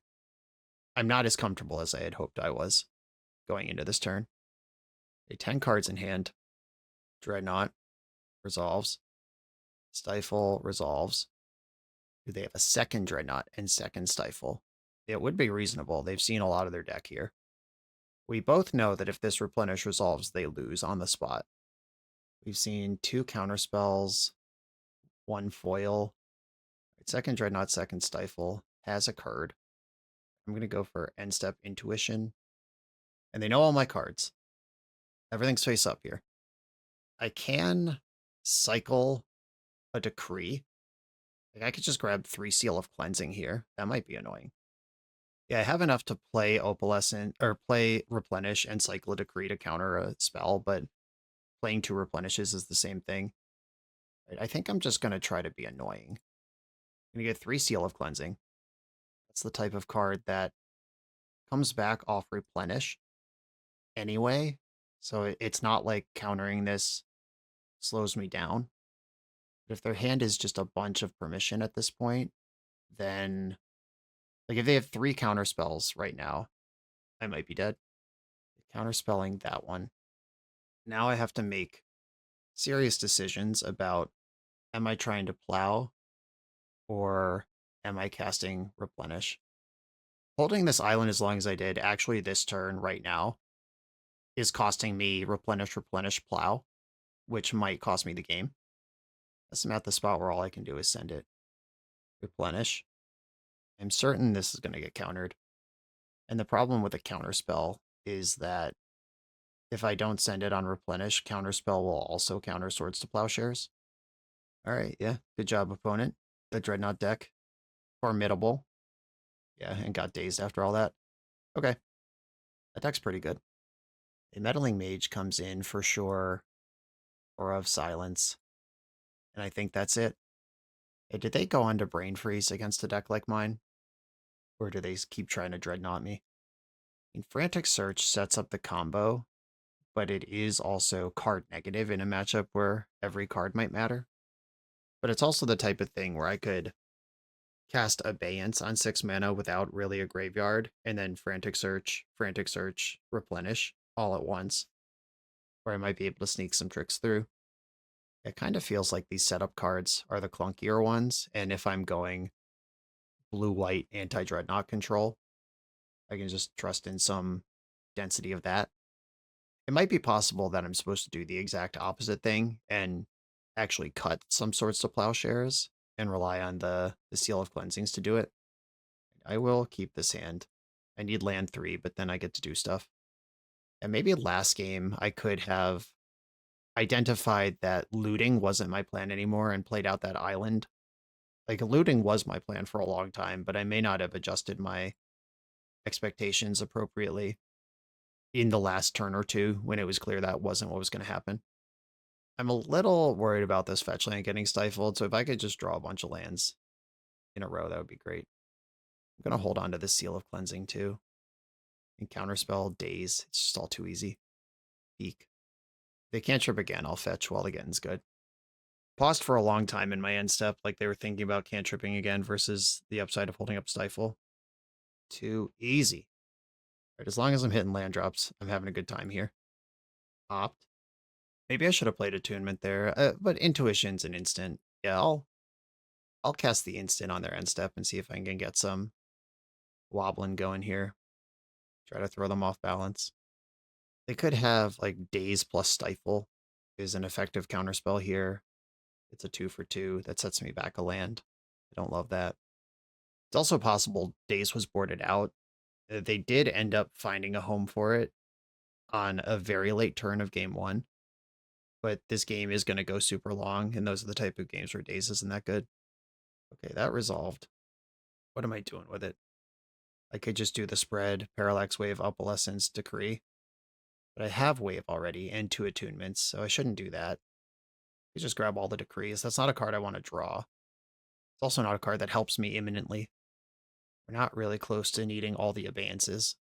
as comfortable as I had hoped I was going into this turn. 10 cards in hand. Dreadnought resolves. Stifle resolves. Do they have a second Dreadnought and second Stifle? It would be reasonable. They've seen a lot of their deck here. We both know that if this Replenish resolves, they lose on the spot. We've seen 2 counterspells, 1 foil. Second Dreadnought, second Stifle has occurred. I'm going to go for end step Intuition. And they know all my cards. Everything's face up here. I can cycle a Decree. Like I could just grab 3 Seal of Cleansing here. That might be annoying. Yeah, I have enough to play Opalescent or play Replenish and cycle a Decree to counter a spell, but playing 2 Replenishes is the same thing. Right, I think I'm just going to try to be annoying. I'm going to get 3 Seal of Cleansing. That's the type of card that comes back off Replenish anyway, so it's not like countering this slows me down. But if their hand is just a bunch of permission at this point, then like if they have 3 counter spells right now, I might be dead. Counterspelling that one. Now I have to make serious decisions about, am I trying to plow or am I casting Replenish? Holding this island as long as I did, actually this turn right now, is costing me Replenish, Plow, which might cost me the game. I'm at the spot where all I can do is send it. Replenish. I'm certain this is going to get countered. And the problem with a counterspell is that if I don't send it on Replenish, counterspell will also counter Swords to Plowshares. All right, yeah, good job, opponent. The Dreadnought deck, formidable. Yeah, and got dazed after all that. Okay, that deck's pretty good. A Meddling Mage comes in for sure, Aura of Silence, and I think that's it. Hey, did they go on to Brain Freeze against a deck like mine? Or do they keep trying to Dreadnought me? I mean, Frantic Search sets up the combo, but it is also card negative in a matchup where every card might matter. But it's also the type of thing where I could cast Abeyance on 6 mana without really a graveyard, and then Frantic Search, Replenish all at once, where I might be able to sneak some tricks through. It kind of feels like these setup cards are the clunkier ones, and if I'm going blue-white anti-Dreadnought control, I can just trust in some density of that. It might be possible that I'm supposed to do the exact opposite thing and actually cut some Swords to Plowshares and rely on the Seal of Cleansings to do it. I will keep this hand. I need land 3, but then I get to do stuff. And maybe last game I could have identified that looting wasn't my plan anymore and played out that island. Like, looting was my plan for a long time, but I may not have adjusted my expectations appropriately in the last turn or two when it was clear that wasn't what was going to happen. I'm a little worried about this fetch land getting stifled, so if I could just draw a bunch of lands in a row, that would be great. I'm going to hold on to this Seal of Cleansing too. And counterspell, Daze. It's just all too easy. Peek. If they can't trip again, I'll fetch while the getting's good. Paused for a long time in my end step, like they were thinking about cantripping again versus the upside of holding up Stifle. Too easy. Right, as long as I'm hitting land drops, I'm having a good time here. Opt. Maybe I should have played Attunement there, but Intuition's an instant. Yeah, I'll cast the instant on their end step and see if I can get some wobbling going here. Try to throw them off balance. They could have like Daze plus Stifle is an effective counterspell here. It's a 2 for 2 that sets me back a land. I don't love that. It's also possible Daze was boarded out. They did end up finding a home for it on a very late turn of game 1. But this game is going to go super long, and those are the type of games where days isn't that good. Okay, that resolved. What am I doing with it? I could just do the spread, Parallax Wave, Opalescence, Decree. But I have Wave already and 2 attunements, so I shouldn't do that. I just grab all the Decrees. That's not a card I want to draw. It's also not a card that helps me imminently. We're not really close to needing all the abeyances.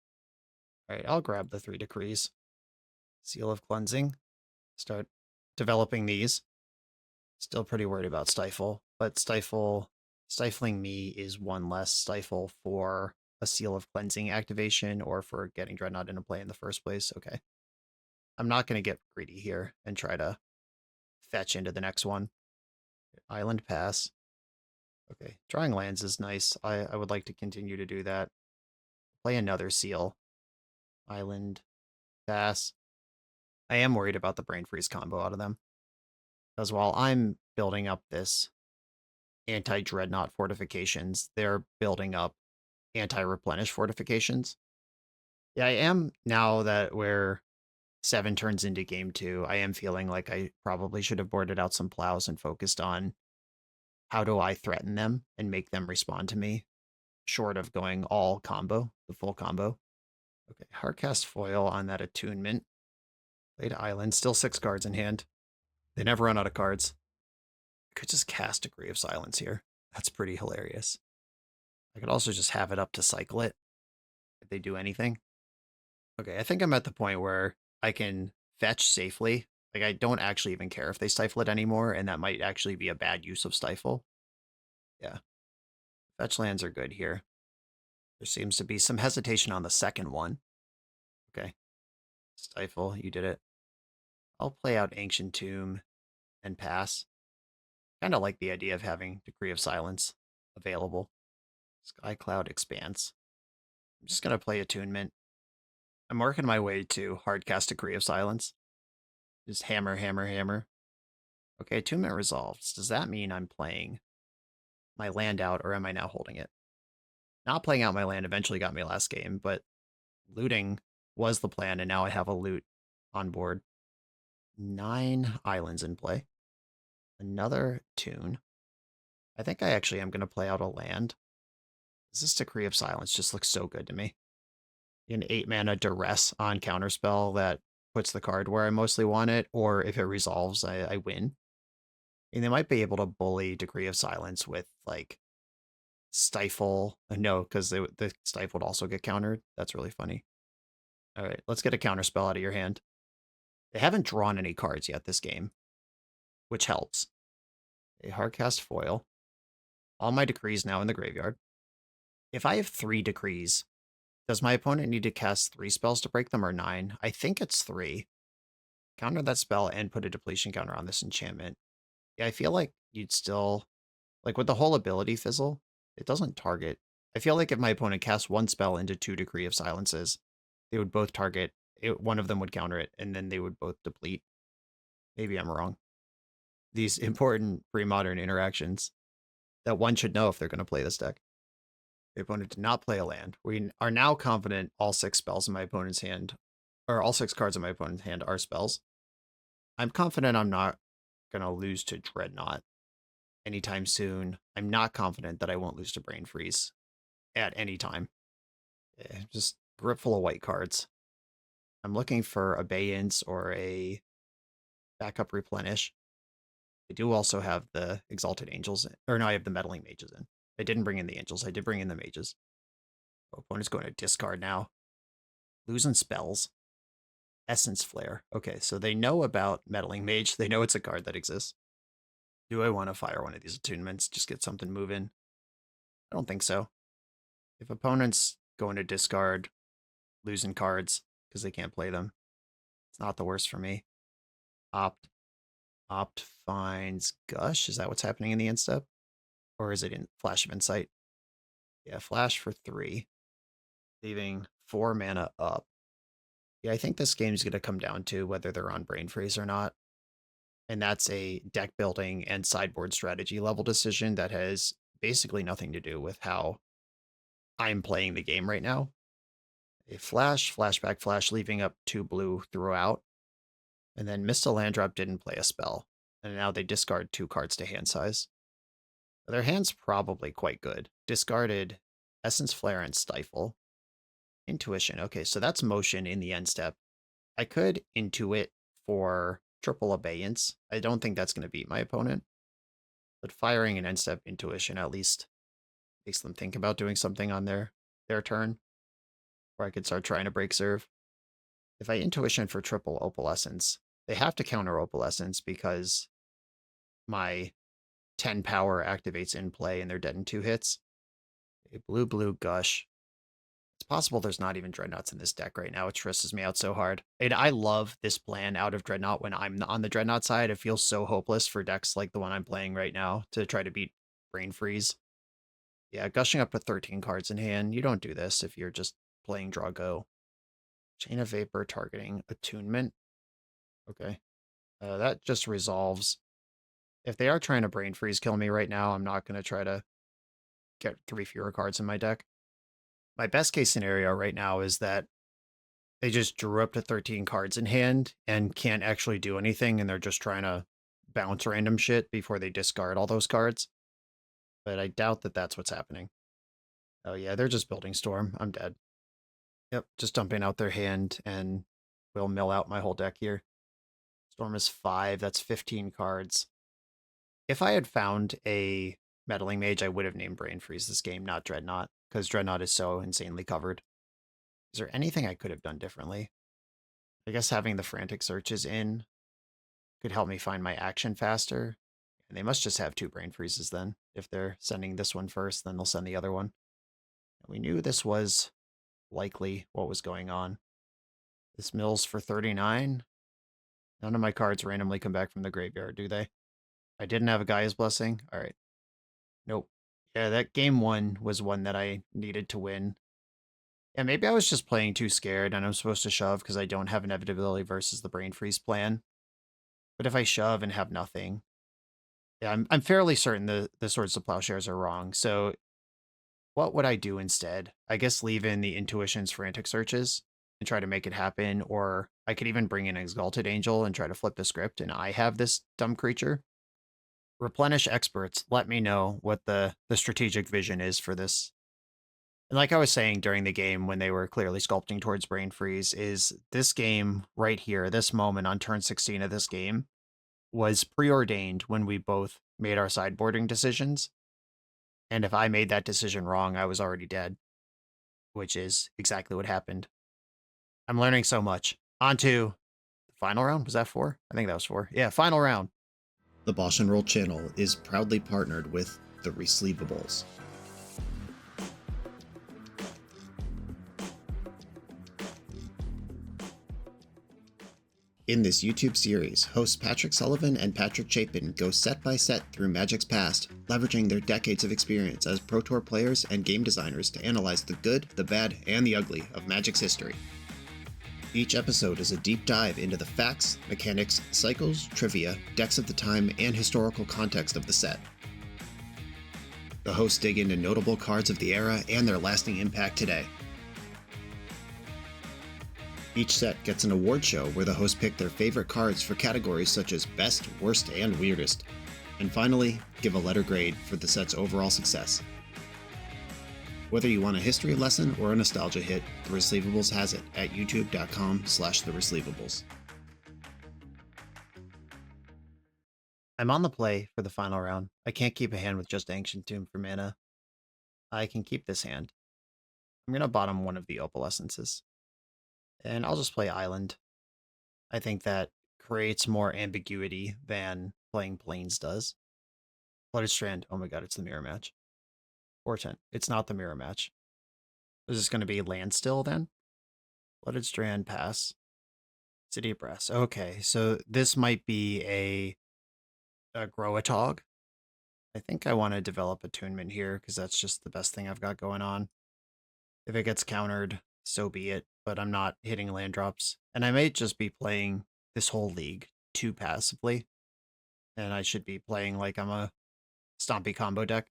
Alright, I'll grab the 3 Decrees. Seal of Cleansing. Start developing these. Still pretty worried about Stifle, but Stifling Me is one less Stifle for a Seal of Cleansing activation or for getting Dreadnought into play in the first place. Okay. I'm not going to get greedy here and try to fetch into the next one. Island Pass. Okay, drawing lands is nice. I would like to continue to do that. Play another Seal. Island Pass. I am worried about the Brain Freeze combo out of them. Because while I'm building up this anti-Dreadnought fortifications, they're building up anti-Replenish fortifications. Yeah, I am, now that we're 7 turns into game 2, I am feeling like I probably should have boarded out some plows and focused on how do I threaten them and make them respond to me, short of going all combo, the full combo. Okay, Hardcast Foil on that attunement. Played Island, still 6 cards in hand. They never run out of cards. I could just cast Degree of Silence here. That's pretty hilarious. I could also just have it up to cycle it if they do anything. Okay, I think I'm at the point where I can fetch safely. Like, I don't actually even care if they stifle it anymore, and that might actually be a bad use of stifle. Yeah. Fetch lands are good here. There seems to be some hesitation on the second one. Okay. Stifle, you did it. I'll play out Ancient Tomb and pass. Kind of like the idea of having Decree of Silence available. Sky Cloud Expanse. I'm just going to play Attunement. I'm working my way to Hardcast Decree of Silence. Just hammer, hammer, hammer. Okay, Attunement resolves. Does that mean I'm playing my land out, or am I now holding it? Not playing out my land eventually got me last game, but looting was the plan, and now I have a loot on board. 9 islands in play. Another tune. I think I actually am going to play out a land. This Decree of Silence just looks so good to me. An 8 mana Duress on counterspell that puts the card where I mostly want it, or if it resolves, I win. And they might be able to bully Decree of Silence with, like, Stifle. No, because the Stifle would also get countered. That's really funny. All right, let's get a counterspell out of your hand. They haven't drawn any cards yet this game, which helps. A Hardcast Foil. All my Decrees now in the graveyard. If I have 3 Decrees, does my opponent need to cast 3 spells to break them, or 9? I think it's 3. Counter that spell and put a depletion counter on this enchantment. Yeah, I feel like you'd still... Like, with the whole ability fizzle, it doesn't target. I feel like if my opponent casts 1 spell into 2 Decree of Silences, they would both target. One of them would counter it, and then they would both deplete. Maybe I'm wrong. These important pre-modern interactions that one should know if they're going to play this deck. The opponent did not play a land. We are now confident all 6 spells in my opponent's hand, or all 6 cards in my opponent's hand are spells. I'm confident I'm not going to lose to Dreadnought anytime soon. I'm not confident that I won't lose to Brain Freeze at any time. Just grip full of white cards. I'm looking for Abeyance or a backup Replenish. I do also have the Exalted Angels, or no, I have the Meddling Mages in. I didn't bring in the Angels, I did bring in the Mages. Opponent's going to discard now. Losing spells. Essence Flare. Okay, so they know about Meddling Mage. They know it's a card that exists. Do I want to fire one of these attunements? Just get something moving? I don't think so. If opponent's going to discard losing cards because they can't play them, it's not the worst for me. Opt finds Gush. Is that what's happening in the end step? Or is it in Flash of Insight? Yeah, Flash for 3. Leaving 4 mana up. Yeah, I think this game's going to come down to whether they're on Brain Freeze or not. And that's a deck building and sideboard strategy level decision that has basically nothing to do with how I'm playing the game right now. A flash, flashback, flash, leaving up 2 blue throughout. And then missed a land drop, didn't play a spell. And now they discard 2 cards to hand size. Their hand's probably quite good. Discarded Essence Flare and Stifle. Intuition. Okay, so that's motion in the end step. I could intuit for triple abeyance. I don't think that's going to beat my opponent. But firing an end step intuition at least makes them think about doing something on their turn. Or I could start trying to break serve. If I intuition for triple opalescence, they have to counter opalescence because my 10 power activates in play and they're dead in 2 hits. A blue gush. It's possible there's not even Dreadnoughts in this deck right now. It stresses me out so hard. And I love this plan out of Dreadnought when I'm on the Dreadnought side. It feels so hopeless for decks like the one I'm playing right now to try to beat Brain Freeze. Yeah, gushing up to 13 cards in hand. You don't do this if you're just playing draw go. Chain of Vapor targeting attunement. Okay. That just resolves. If they are trying to Brain Freeze kill me right now, I'm not going to try to get 3 fewer cards in my deck. My best case scenario right now is that they just drew up to 13 cards in hand and can't actually do anything, and they're just trying to bounce random shit before they discard all those cards. But I doubt that that's what's happening. Oh yeah, they're just building Storm. I'm dead. Yep, just dumping out their hand, and we'll mill out my whole deck here. Storm is 5, that's 15 cards. If I had found a Meddling Mage, I would have named Brain Freeze this game, not Dreadnought, because Dreadnought is so insanely covered. Is there anything I could have done differently? I guess having the Frantic Searches in could help me find my action faster. And they must just have 2 Brain Freezes then. If they're sending this one first, then they'll send the other one. And we knew this was likely what was going on. This mills for 39. None of my cards randomly come back from the graveyard, do they? I didn't have a Gaia's Blessing. All right. Nope. Yeah, that game 1 was one that I needed to win. And maybe I was just playing too scared and I'm supposed to shove because I don't have inevitability versus the Brain Freeze plan. But if I shove and have nothing, yeah, I'm fairly certain the Swords to Plowshares are wrong. So what would I do instead? I guess leave in the Intuition's Frantic Searches and try to make it happen. Or I could even bring in Exalted Angel and try to flip the script and I have this dumb creature. Replenish experts, let me know what the strategic vision is for this. And like I was saying during the game when they were clearly sculpting towards Brain Freeze, is this game right here, this moment on turn 16 of this game, was preordained when we both made our sideboarding decisions. And if I made that decision wrong, I was already dead, which is exactly what happened. I'm learning so much. On to the final round. Was that 4? I think that was 4. Yeah, final round. The BoshNRoll channel is proudly partnered with the Resleevables. In this YouTube series, hosts Patrick Sullivan and Patrick Chapin go set by set through Magic's past, leveraging their decades of experience as Pro Tour players and game designers to analyze the good, the bad, and the ugly of Magic's history. Each episode is a deep dive into the facts, mechanics, cycles, trivia, decks of the time, and historical context of the set. The hosts dig into notable cards of the era and their lasting impact today. Each set gets an award show where the hosts pick their favorite cards for categories such as Best, Worst, and Weirdest. And finally, give a letter grade for the set's overall success. Whether you want a history lesson or a nostalgia hit, The Resleevables has it at youtube.com/theresleevables. I'm on the play for the final round. I can't keep a hand with just Ancient Tomb for mana. I can keep this hand. I'm going to bottom one of the Opalescences. And I'll just play Island. I think that creates more ambiguity than playing Plains does. Flooded Strand. Oh my god, it's the mirror match. Portent. It's not the mirror match. Is this going to be land still then? Flooded Strand, pass. City of Brass. Okay, so this might be a Groatog. I think I want to develop Attunement here because that's just the best thing I've got going on. If it gets countered, so be it, but I'm not hitting land drops. And I may just be playing this whole league too passively. And I should be playing like I'm a stompy combo deck.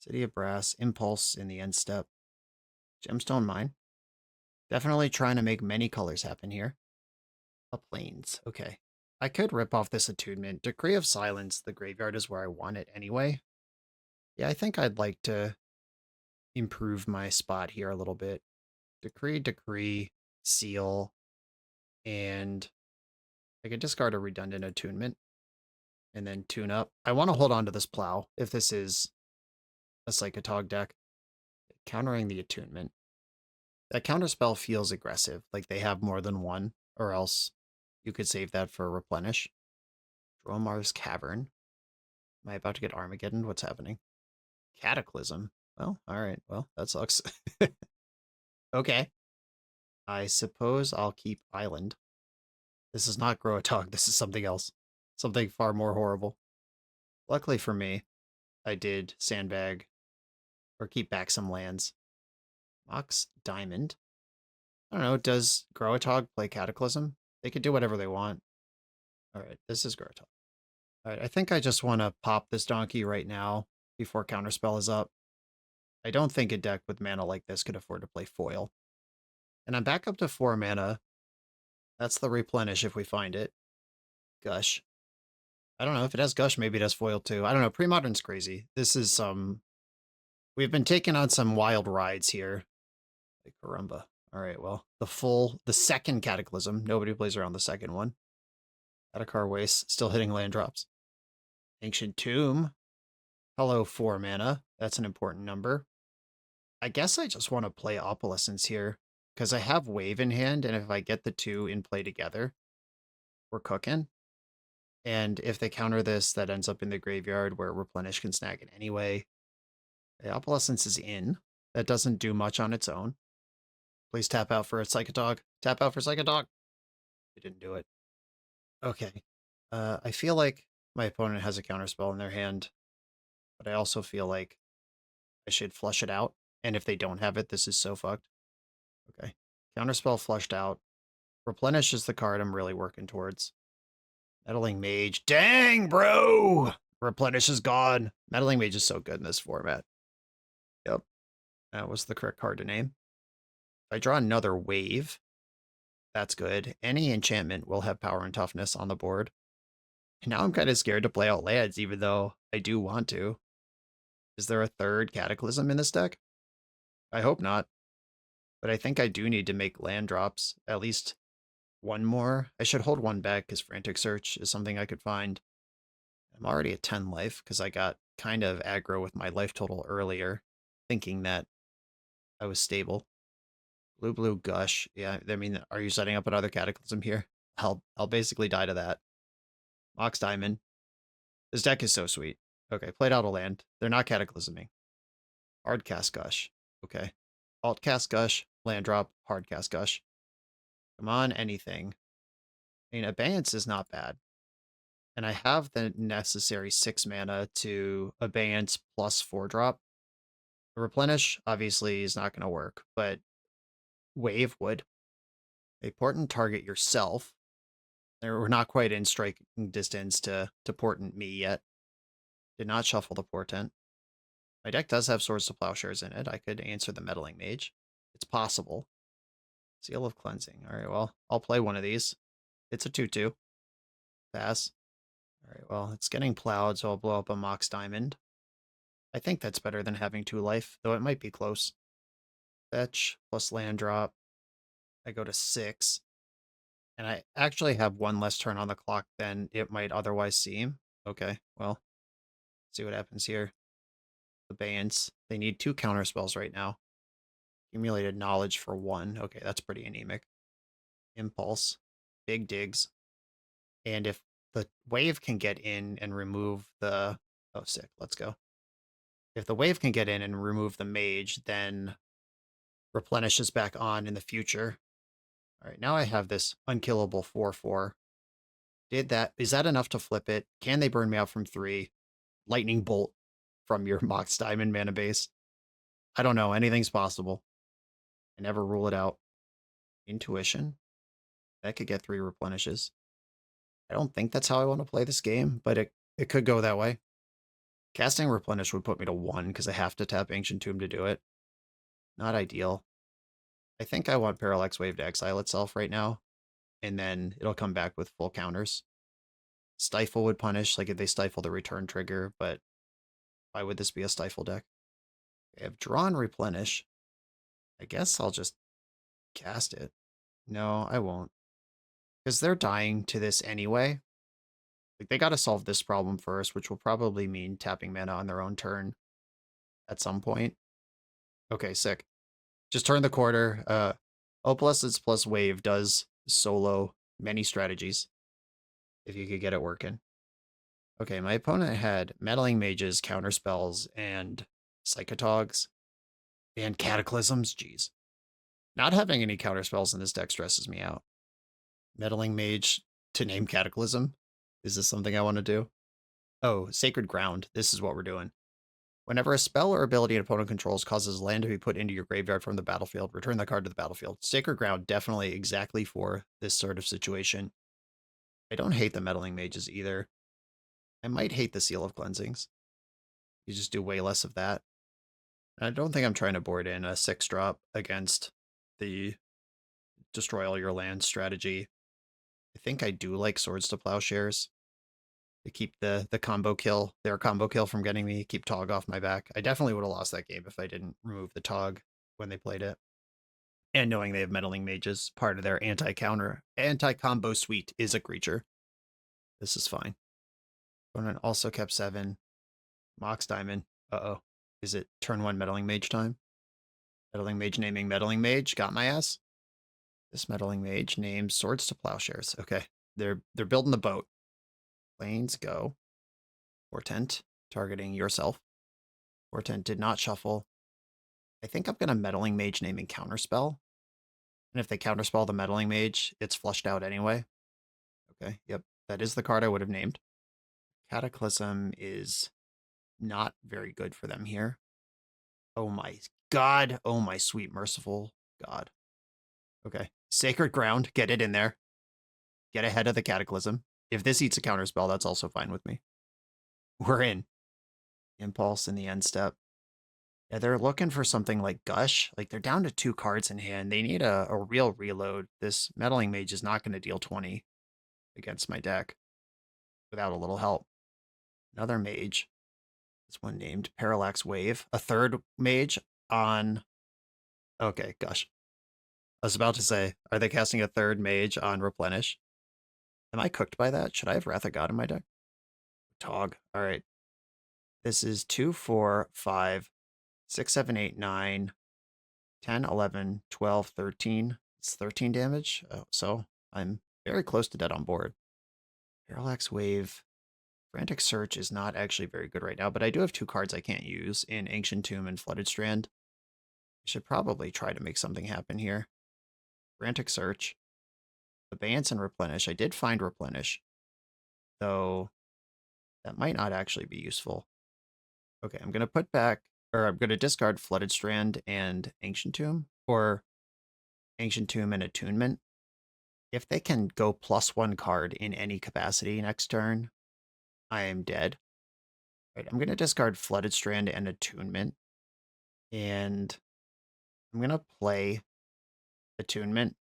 City of Brass, Impulse in the end step. Gemstone Mine. Definitely trying to make many colors happen here. A plains. Okay. I could rip off this attunement. Decree of Silence, the graveyard is where I want it anyway. Yeah, I think I'd like to improve my spot here a little bit. Decree, seal, and I could discard a redundant attunement and then tune up. I want to hold on to this plow if this is a Psychotog deck. Countering the attunement. That counterspell feels aggressive, like they have more than one, or else you could save that for Replenish. Dromar's Cavern. Am I about to get Armageddon? What's happening? Cataclysm. Well, alright. Well, that sucks. Okay. I suppose I'll keep Island. This is not Groatog. This is something else. Something far more horrible. Luckily for me, I did sandbag or keep back some lands. Mox Diamond. I don't know. Does Groatog play Cataclysm? They could do whatever they want. Alright, this is Groatog. Alright, I think I just want to pop this donkey right now before Counterspell is up. I don't think a deck with mana like this could afford to play foil. And I'm back up to 4 mana. That's the Replenish if we find it. Gush. I don't know. If it has Gush, maybe it has foil too. I don't know. Premodern's crazy. This is some... We've been taking on some wild rides here. Like Caramba. Alright, well. The second Cataclysm. Nobody plays around the second one. Atakar Waste. Still hitting land drops. Ancient Tomb. Hello, 4 mana. That's an important number. I guess I just want to play Opalescence here, because I have Wave in hand, and if I get the 2 in play together, we're cooking. And if they counter this, that ends up in the graveyard where Replenish can snag it anyway. The Opalescence is in. That doesn't do much on its own. Please tap out for a Psychotog. Tap out for Psychotog. It didn't do it. Okay. I feel like my opponent has a counterspell in their hand, but I also feel like I should flush it out. And if they don't have it, this is so fucked. Okay. Counterspell flushed out. Replenish is the card I'm really working towards. Meddling Mage. Dang, bro! Replenish is gone. Meddling Mage is so good in this format. Yep. That was the correct card to name. If I draw another wave, that's good. Any enchantment will have power and toughness on the board. And now I'm kind of scared to play out lands, even though I do want to. Is there a third Cataclysm in this deck? I hope not. But I think I do need to make land drops. At least one more. I should hold one back because Frantic Search is something I could find. I'm already at 10 life because I got kind of aggro with my life total earlier, thinking that I was stable. Blue Gush. Yeah, I mean, are you setting up another Cataclysm here? I'll basically die to that. Mox Diamond. This deck is so sweet. Okay, played out a land. They're not Cataclysming. Hardcast Gush. Okay. Altcast Gush, land drop, hardcast Gush. Come on, anything. I mean, Abeyance is not bad. And I have the necessary 6 mana to Abeyance plus 4 drop. The Replenish, obviously, is not going to work, but Wave would. A Portent target yourself. We're not quite in striking distance to Portent me yet. Did not shuffle the Portent. My deck does have Swords to Plowshares in it. I could answer the Meddling Mage. It's possible. Seal of Cleansing. Alright, well, I'll play one of these. It's a 2-2. Pass. Alright, well, it's getting plowed, so I'll blow up a Mox Diamond. I think that's better than having 2 life, though it might be close. Fetch plus land drop. I go to 6. And I actually have 1 less turn on the clock than it might otherwise seem. Okay, well, see what happens here. Abeyance. They need 2 counterspells right now. Accumulated knowledge for 1. Okay, that's pretty anemic. Impulse. Big digs. And if the wave can get in and remove the... Oh, sick. Let's go. If the wave can get in and remove the mage, then Replenish is back on in the future. Alright, now I have this unkillable 4-4. Is that enough to flip it? Can they burn me out from 3? Lightning bolt from your Mox Diamond mana base. I don't know. Anything's possible. I never rule it out. Intuition. That could get 3 replenishes. I don't think that's how I want to play this game, but it could go that way. Casting Replenish would put me to 1 because I have to tap Ancient Tomb to do it. Not ideal. I think I want Parallax Wave to exile itself right now, and then it'll come back with full counters. Stifle would punish, like if they stifle the return trigger, but why would this be a stifle deck? I have drawn Replenish. I guess I'll just cast it. No, I won't. Because they're dying to this anyway. Like, they gotta solve this problem first, which will probably mean tapping mana on their own turn at some point. Okay, sick. Just turn the quarter. Opalescence plus Wave does solo many strategies, if you could get it working. Okay, my opponent had Meddling Mages, Counterspells, and Psychotogs, and Cataclysms. Jeez. Not having any Counterspells in this deck stresses me out. Meddling Mage to name Cataclysm? Is this something I want to do? Oh, Sacred Ground. This is what we're doing. Whenever a spell or ability an opponent controls causes land to be put into your graveyard from the battlefield, return that card to the battlefield. Sacred Ground, definitely exactly for this sort of situation. I don't hate the Meddling Mages either. I might hate the Seal of Cleansings. You just do way less of that. I don't think I'm trying to board in a 6-drop against the destroy all your land strategy. I think I do like Swords to Plowshares to keep the combo kill, their combo kill from getting me, keep Tog off my back. I definitely would have lost that game if I didn't remove the Tog when they played it. And knowing they have Meddling Mages, part of their anti-combo suite is a creature. This is fine. Opponent also kept 7. Mox Diamond. Uh-oh. Is it turn 1 Meddling Mage time? Meddling Mage naming Meddling Mage. Got my ass. This Meddling Mage names Swords to Plowshares. Okay. They're building the boat. Planes go. Portent. Targeting yourself. Portent did not shuffle. I think I'm going to Meddling Mage naming Counterspell. And if they Counterspell the Meddling Mage, it's flushed out anyway. Okay. Yep. That is the card I would have named. Cataclysm is not very good for them here. Oh my god. Oh my sweet merciful god. Okay. Sacred Ground. Get it in there. Get ahead of the Cataclysm. If this eats a counterspell, that's also fine with me. We're in. Impulse in the end step. Yeah, they're looking for something like Gush. Like, they're down to 2 cards in hand. They need a real reload. This Meddling Mage is not going to deal 20 against my deck without a little help. Another Mage. This one named Parallax Wave. A third Mage on... Okay, Gush. I was about to say, are they casting a third Mage on Replenish? Am I cooked by that? Should I have Wrath of God in my deck? Tog. All right. This is 2, 4, 5, 6, 7, 8, 9, 10, 11, 12, 13. It's 13 damage. Oh, so I'm very close to dead on board. Parallax Wave. Frantic Search is not actually very good right now, but I do have 2 cards I can't use in Ancient Tomb and Flooded Strand. I should probably try to make something happen here. Frantic Search. Abeyance and Replenish. I did find Replenish, though that might not actually be useful. Okay, I'm going to put back, or I'm going to discard Flooded Strand and Ancient Tomb, or Ancient Tomb and Attunement. If they can go +1 card in any capacity next turn, I am dead. Right, I'm going to discard Flooded Strand and Attunement, and I'm going to play Attunement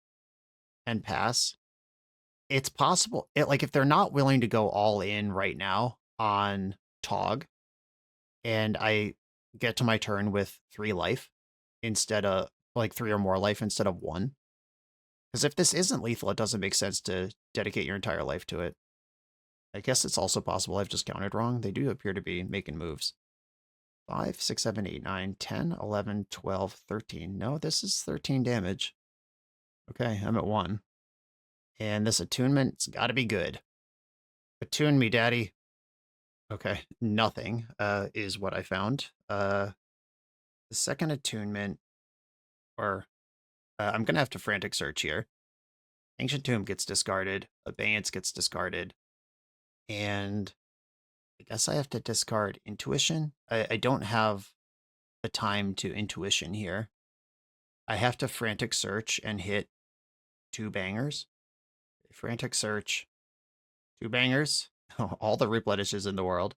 and pass. It's possible, like, if they're not willing to go all in right now on Tog, and I get to my turn with 3 life instead of, like, 3 or more life instead of 1. Because if this isn't lethal, it doesn't make sense to dedicate your entire life to it. I guess it's also possible I've just counted wrong. They do appear to be making moves. 5, 6, 7, 8, 9, 10, 11, 12, 13. No, this is 13 damage. Okay, I'm at 1. And this attunement's got to be good. Attune me, daddy. Okay, nothing is what I found. The second attunement, or I'm going to have to Frantic Search here. Ancient Tomb gets discarded. Abeyance gets discarded. And I guess I have to discard Intuition. I don't have the time to Intuition here. I have to Frantic Search and hit 2 bangers. Frantic Search, 2 bangers. All the replenishes in the world.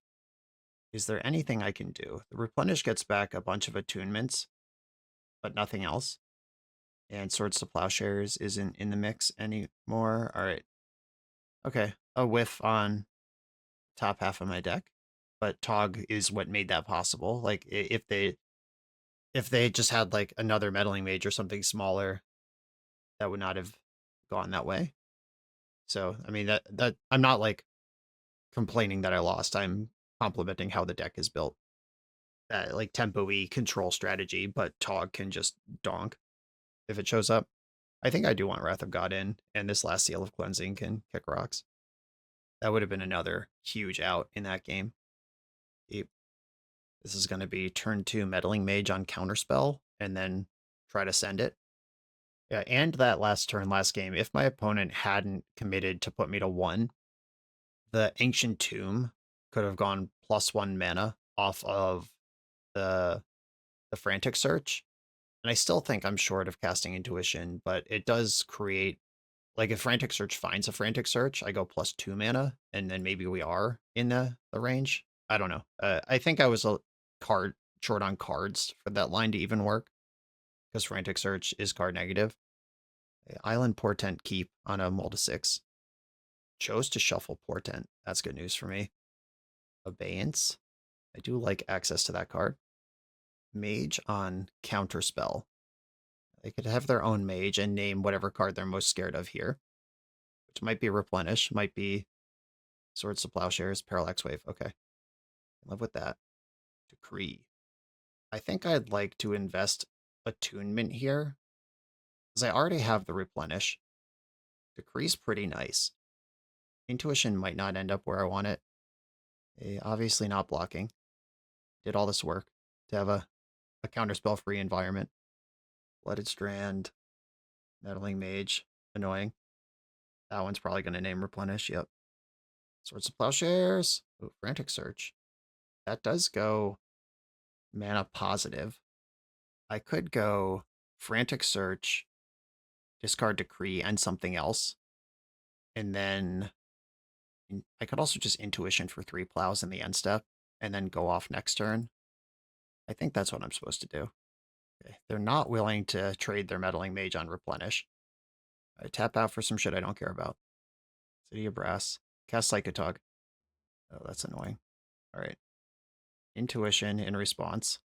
Is there anything I can do? The Replenish gets back a bunch of attunements, but nothing else. And Swords to Plowshares isn't in the mix anymore. All right. Okay. A whiff on top half of my deck. But Tog is what made that possible. Like if they just had like another meddling mage or something smaller, that would not have gone that way. So I mean that I'm not like complaining that I lost. I'm complimenting how the deck is built. That like tempo-y control strategy, but Tog can just donk if it shows up. I think I do want Wrath of God in, and this last Seal of Cleansing can kick rocks. That would have been another huge out in that game. Yep. This is going to be turn 2 Meddling Mage on Counterspell, and then try to send it. Yeah, and that last turn, last game, if my opponent hadn't committed to put me to 1, the Ancient Tomb could have gone +1 mana off of the Frantic Search. And I still think I'm short of casting Intuition, but it does create, like if Frantic Search finds a Frantic Search, I go +2 mana, and then maybe we are in the range. I don't know. I think I was a card short on cards for that line to even work, because Frantic Search is card negative. Island Portent keep on a mull to 6. Chose to shuffle Portent. That's good news for me. Abeyance. I do like access to that card. Mage on Counterspell. They could have their own mage and name whatever card they're most scared of here, which might be Replenish, might be Swords to Plowshares, Parallax Wave. Okay. Live with that. Decree. I think I'd like to invest Attunement here, because I already have the Replenish. Decree's pretty nice. Intuition might not end up where I want it. Obviously not blocking. Did all this work to have a counterspell-free environment. Blooded Strand, Meddling Mage, annoying. That one's probably going to name Replenish, yep. Swords to Plowshares. Ooh, Frantic Search. That does go mana positive. I could go Frantic Search, discard Decree, and something else. And then I could also just Intuition for 3 plows in the end step, and then go off next turn. I think that's what I'm supposed to do. Okay. They're not willing to trade their Meddling Mage on Replenish. I tap out for some shit I don't care about. City of Brass. Cast Psychotog. Oh, that's annoying. All right. Intuition in response.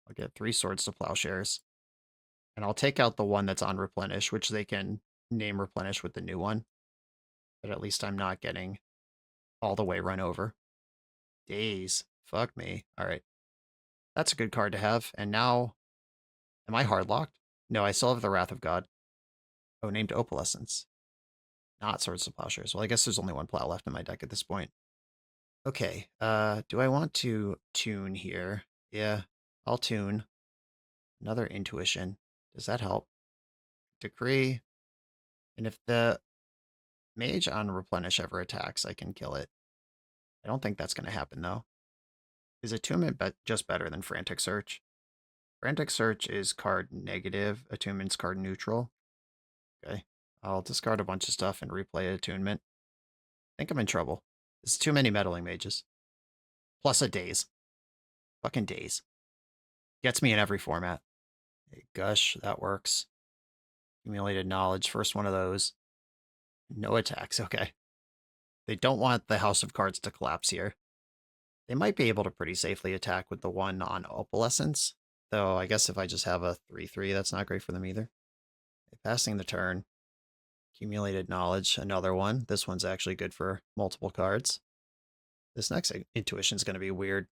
I'll get 3 Swords to Plowshares. And I'll take out the one that's on Replenish, which they can name Replenish with the new one. But at least I'm not getting all the way run over. Days. Fuck me. All right. That's a good card to have. And now, am I hard locked? No, I still have the Wrath of God. Oh, named Opalescence. Not Swords to Plowshares. Well, I guess there's only 1 plow left in my deck at this point. Okay, do I want to tune here? Yeah, I'll tune. Another Intuition. Does that help? Decree. And if the Mage on Replenish ever attacks, I can kill it. I don't think that's going to happen, though. Is Attunement just better than Frantic Search? Frantic Search is card negative. Attunement's card neutral. Okay, I'll discard a bunch of stuff and replay Attunement. I think I'm in trouble. There's too many Meddling Mages. Plus a Daze. Fucking Daze. Gets me in every format. Hey, Gush, that works. Accumulated Knowledge, first one of those. No attacks, okay. They don't want the House of Cards to collapse here. They might be able to pretty safely attack with the one on Opalescence, though I guess if I just have a 3/3, that's not great for them either. Okay, passing the turn. Accumulated Knowledge, another one. This one's actually good for multiple cards. This next Intuition is going to be weird.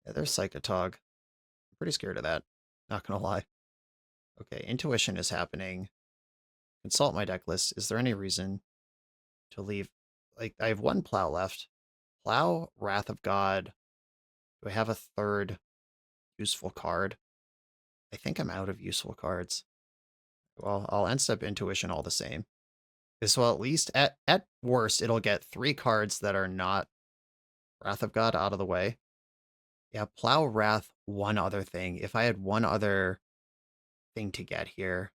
Yeah, there's Psychotog. I'm pretty scared of that, not going to lie. Okay, Intuition is happening. Consult my deck list. Is there any reason to leave? Like, I have 1 plow left. Plow, Wrath of God. Do I have a 3rd useful card? I think I'm out of useful cards. Well, I'll end step Intuition all the same. This will at least, at worst, it'll get 3 cards that are not Wrath of God out of the way. Yeah, Plow, Wrath, one other thing. If I had one other thing to get here,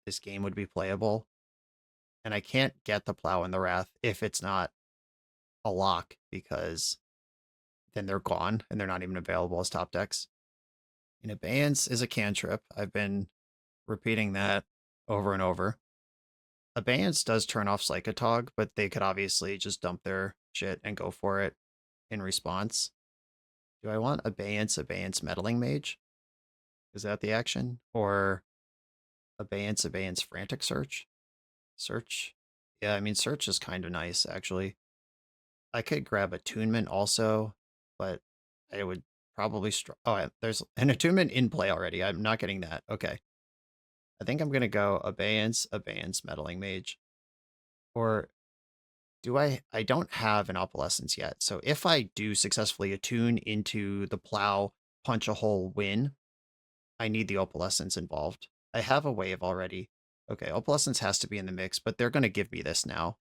this game would be playable. And I can't get the Plow and the Wrath if it's not a lock, because then they're gone and they're not even available as top decks. And Abeyance is a cantrip. I've been repeating that over and over. Abeyance does turn off Psychotog, but they could obviously just dump their shit and go for it in response. Do I want Abeyance Meddling Mage? Is that the action? Or Abeyance Frantic Search? Search? Yeah, I mean, Search is kind of nice, actually. I could grab Attunement also, but I would probably... Oh, there's an Attunement in play already. I'm not getting that. Okay. I think I'm going to go Abeyance Meddling Mage. Or do I don't have an Opalescence yet. So if I do successfully attune into the Plow, Punch a Hole, win, I need the Opalescence involved. I have a wave already. Okay, Opalescence has to be in the mix, but they're going to give me this now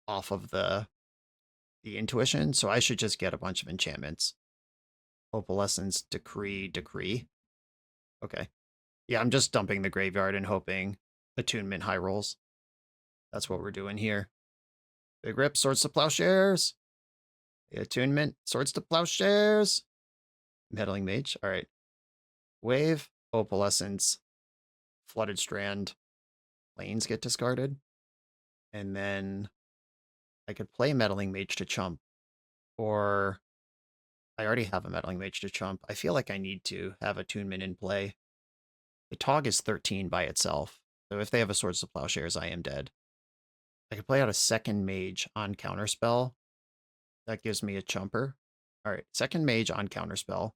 off of the intuition, so I should just get a bunch of enchantments. Opalescence, Decree. Okay. Yeah, I'm just dumping the graveyard and hoping attunement high rolls. That's what we're doing here. Big Rip, Swords to Plowshares. The attunement, Swords to Plowshares. Meddling Mage. All right. Wave, Opalescence, Flooded Strand. Lanes get discarded. And then I could play Meddling Mage to chump. Or I already have a Meddling Mage to chump. I feel like I need to have attunement in play. The Tog is 13 by itself. So if they have a Swords to Plowshares, I am dead. I could play out a second Mage on Counterspell. That gives me a chumper. All right, second Mage on Counterspell.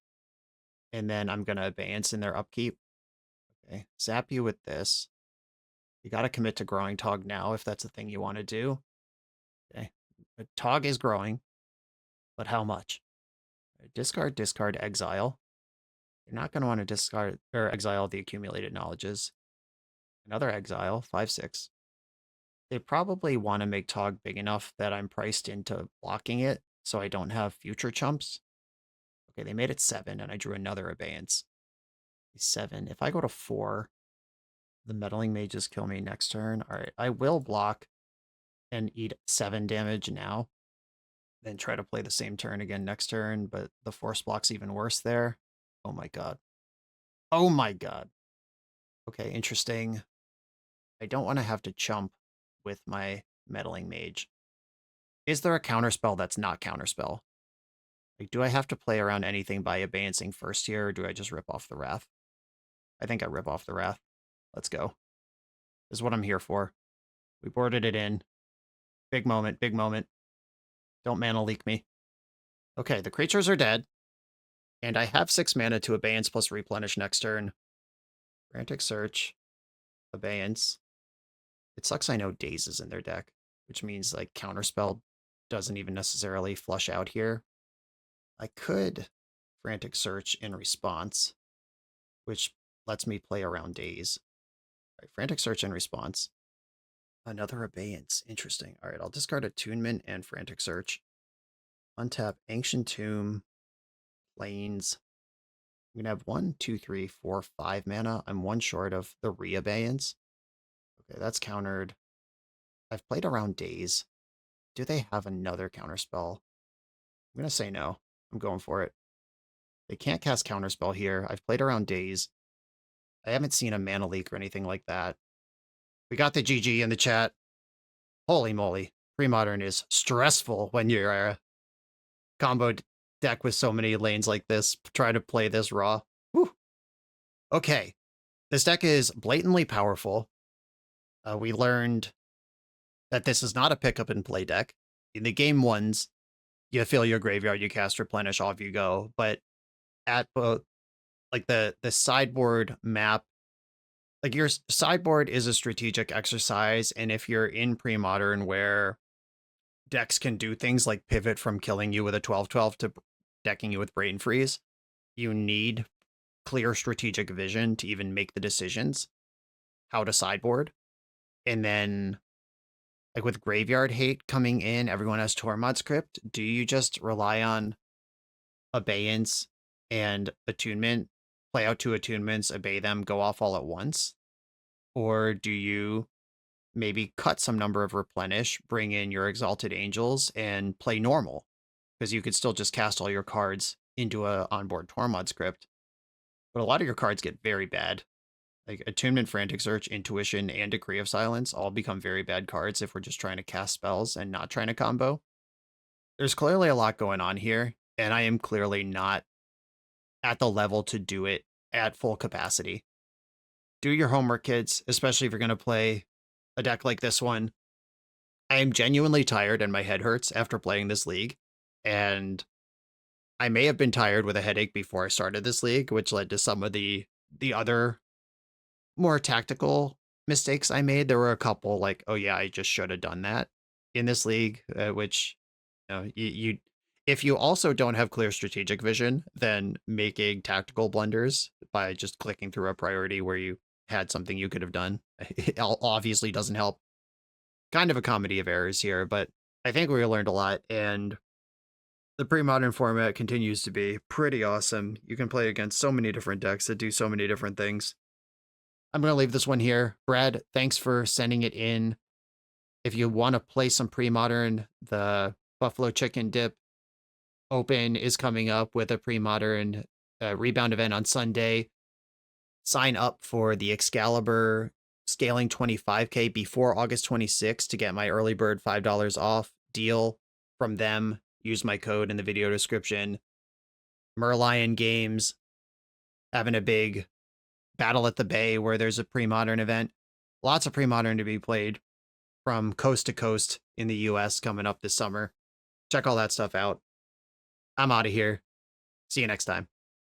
And then I'm going to Abeyance in their upkeep. Okay, zap you with this. You got to commit to growing Tog now if that's a thing you want to do. Okay, but Tog is growing, but how much? Discard, exile. You're not going to want to discard or exile the accumulated knowledges. Another exile, 5/6. They probably want to make Tog big enough that I'm priced into blocking it so I don't have future chumps. Okay, they made it 7, and I drew another Abeyance. 7. If I go to 4, the Meddling Mages kill me next turn. All right, I will block and eat 7 damage now. Then try to play the same turn again next turn, but the force block's even worse there. Oh my god. Oh my god. Okay, interesting. I don't want to have to chump with my Meddling Mage. Is there a counterspell that's not counterspell? Like, do I have to play around anything by Abeyancing first here, or do I just rip off the Wrath? I think I rip off the Wrath. Let's go. This is what I'm here for. We boarded it in. Big moment, big moment. Don't mana leak me. Okay, the creatures are dead. And I have 6 mana to Abeyance plus Replenish next turn. Frantic Search. Abeyance. It sucks I know Daze is in their deck, which means, like, Counterspell doesn't even necessarily flush out here. I could Frantic Search in response, which lets me play around Daze. All right, Frantic Search in response. Another Abeyance. Interesting. All right, I'll discard Attunement and Frantic Search. Untap Ancient Tomb, Plains. I'm going to have 1, 2, 3, 4, 5 mana. I'm 1 short of the Re-Abeyance. Okay, that's countered. I've played around Daze. Do they have another counterspell? I'm going to say no. I'm going for it. They can't cast counterspell here. I've played around Daze. I haven't seen a mana leak or anything like that. We got the GG in the chat. Holy moly. Premodern is stressful when you're a combo deck with so many lanes like this. Try to play this raw. Whew. Okay. This deck is blatantly powerful. We learned that this is not a pick up and play deck. In the game ones, you fill your graveyard, you cast Replenish, off you go. But at both, like the sideboard map, like your sideboard is a strategic exercise. And if you're in Premodern where decks can do things like pivot from killing you with a 12/12 to decking you with Brain Freeze, you need clear strategic vision to even make the decisions how to sideboard. And then, like with Graveyard Hate coming in, everyone has Tormod Script. Do you just rely on Abeyance and Attunement, play out 2 attunements, obey them, go off all at once? Or do you maybe cut some number of Replenish, bring in your Exalted Angels, and play normal? Because you could still just cast all your cards into a onboard Tormod Script. But a lot of your cards get very bad Like Attunement, Frantic Search, Intuition, and Decree of Silence all become very bad cards if we're just trying to cast spells and not trying to combo. There's clearly a lot going on here, and I am clearly not at the level to do it at full capacity. Do your homework, kids, especially if you're going to play a deck like this one. I am genuinely tired and my head hurts after playing this league, and I may have been tired with a headache before I started this league, which led to some of the other more tactical mistakes I made. There were a couple like, oh yeah, I just should have done that in this league, which you if you also don't have clear strategic vision, then making tactical blunders by just clicking through a priority where you had something you could have done, it obviously doesn't help. Kind of a comedy of errors here, but I think we learned a lot, and the pre-modern format continues to be pretty awesome. You can play against so many different decks that do so many different things. I'm going to leave this one here. Brad, thanks for sending it in. If you want to play some pre-modern, the Buffalo Chicken Dip Open is coming up with a pre-modern rebound event on Sunday. Sign up for the Excalibur Scaling 25K before August 26th to get my early bird $5 off deal from them. Use my code in the video description. Merlion Games having a big Battle at the Bay where there's a pre-modern event. Lots of pre-modern to be played from coast to coast in the US coming up this summer. Check all that stuff out. I'm out of here. See you next time.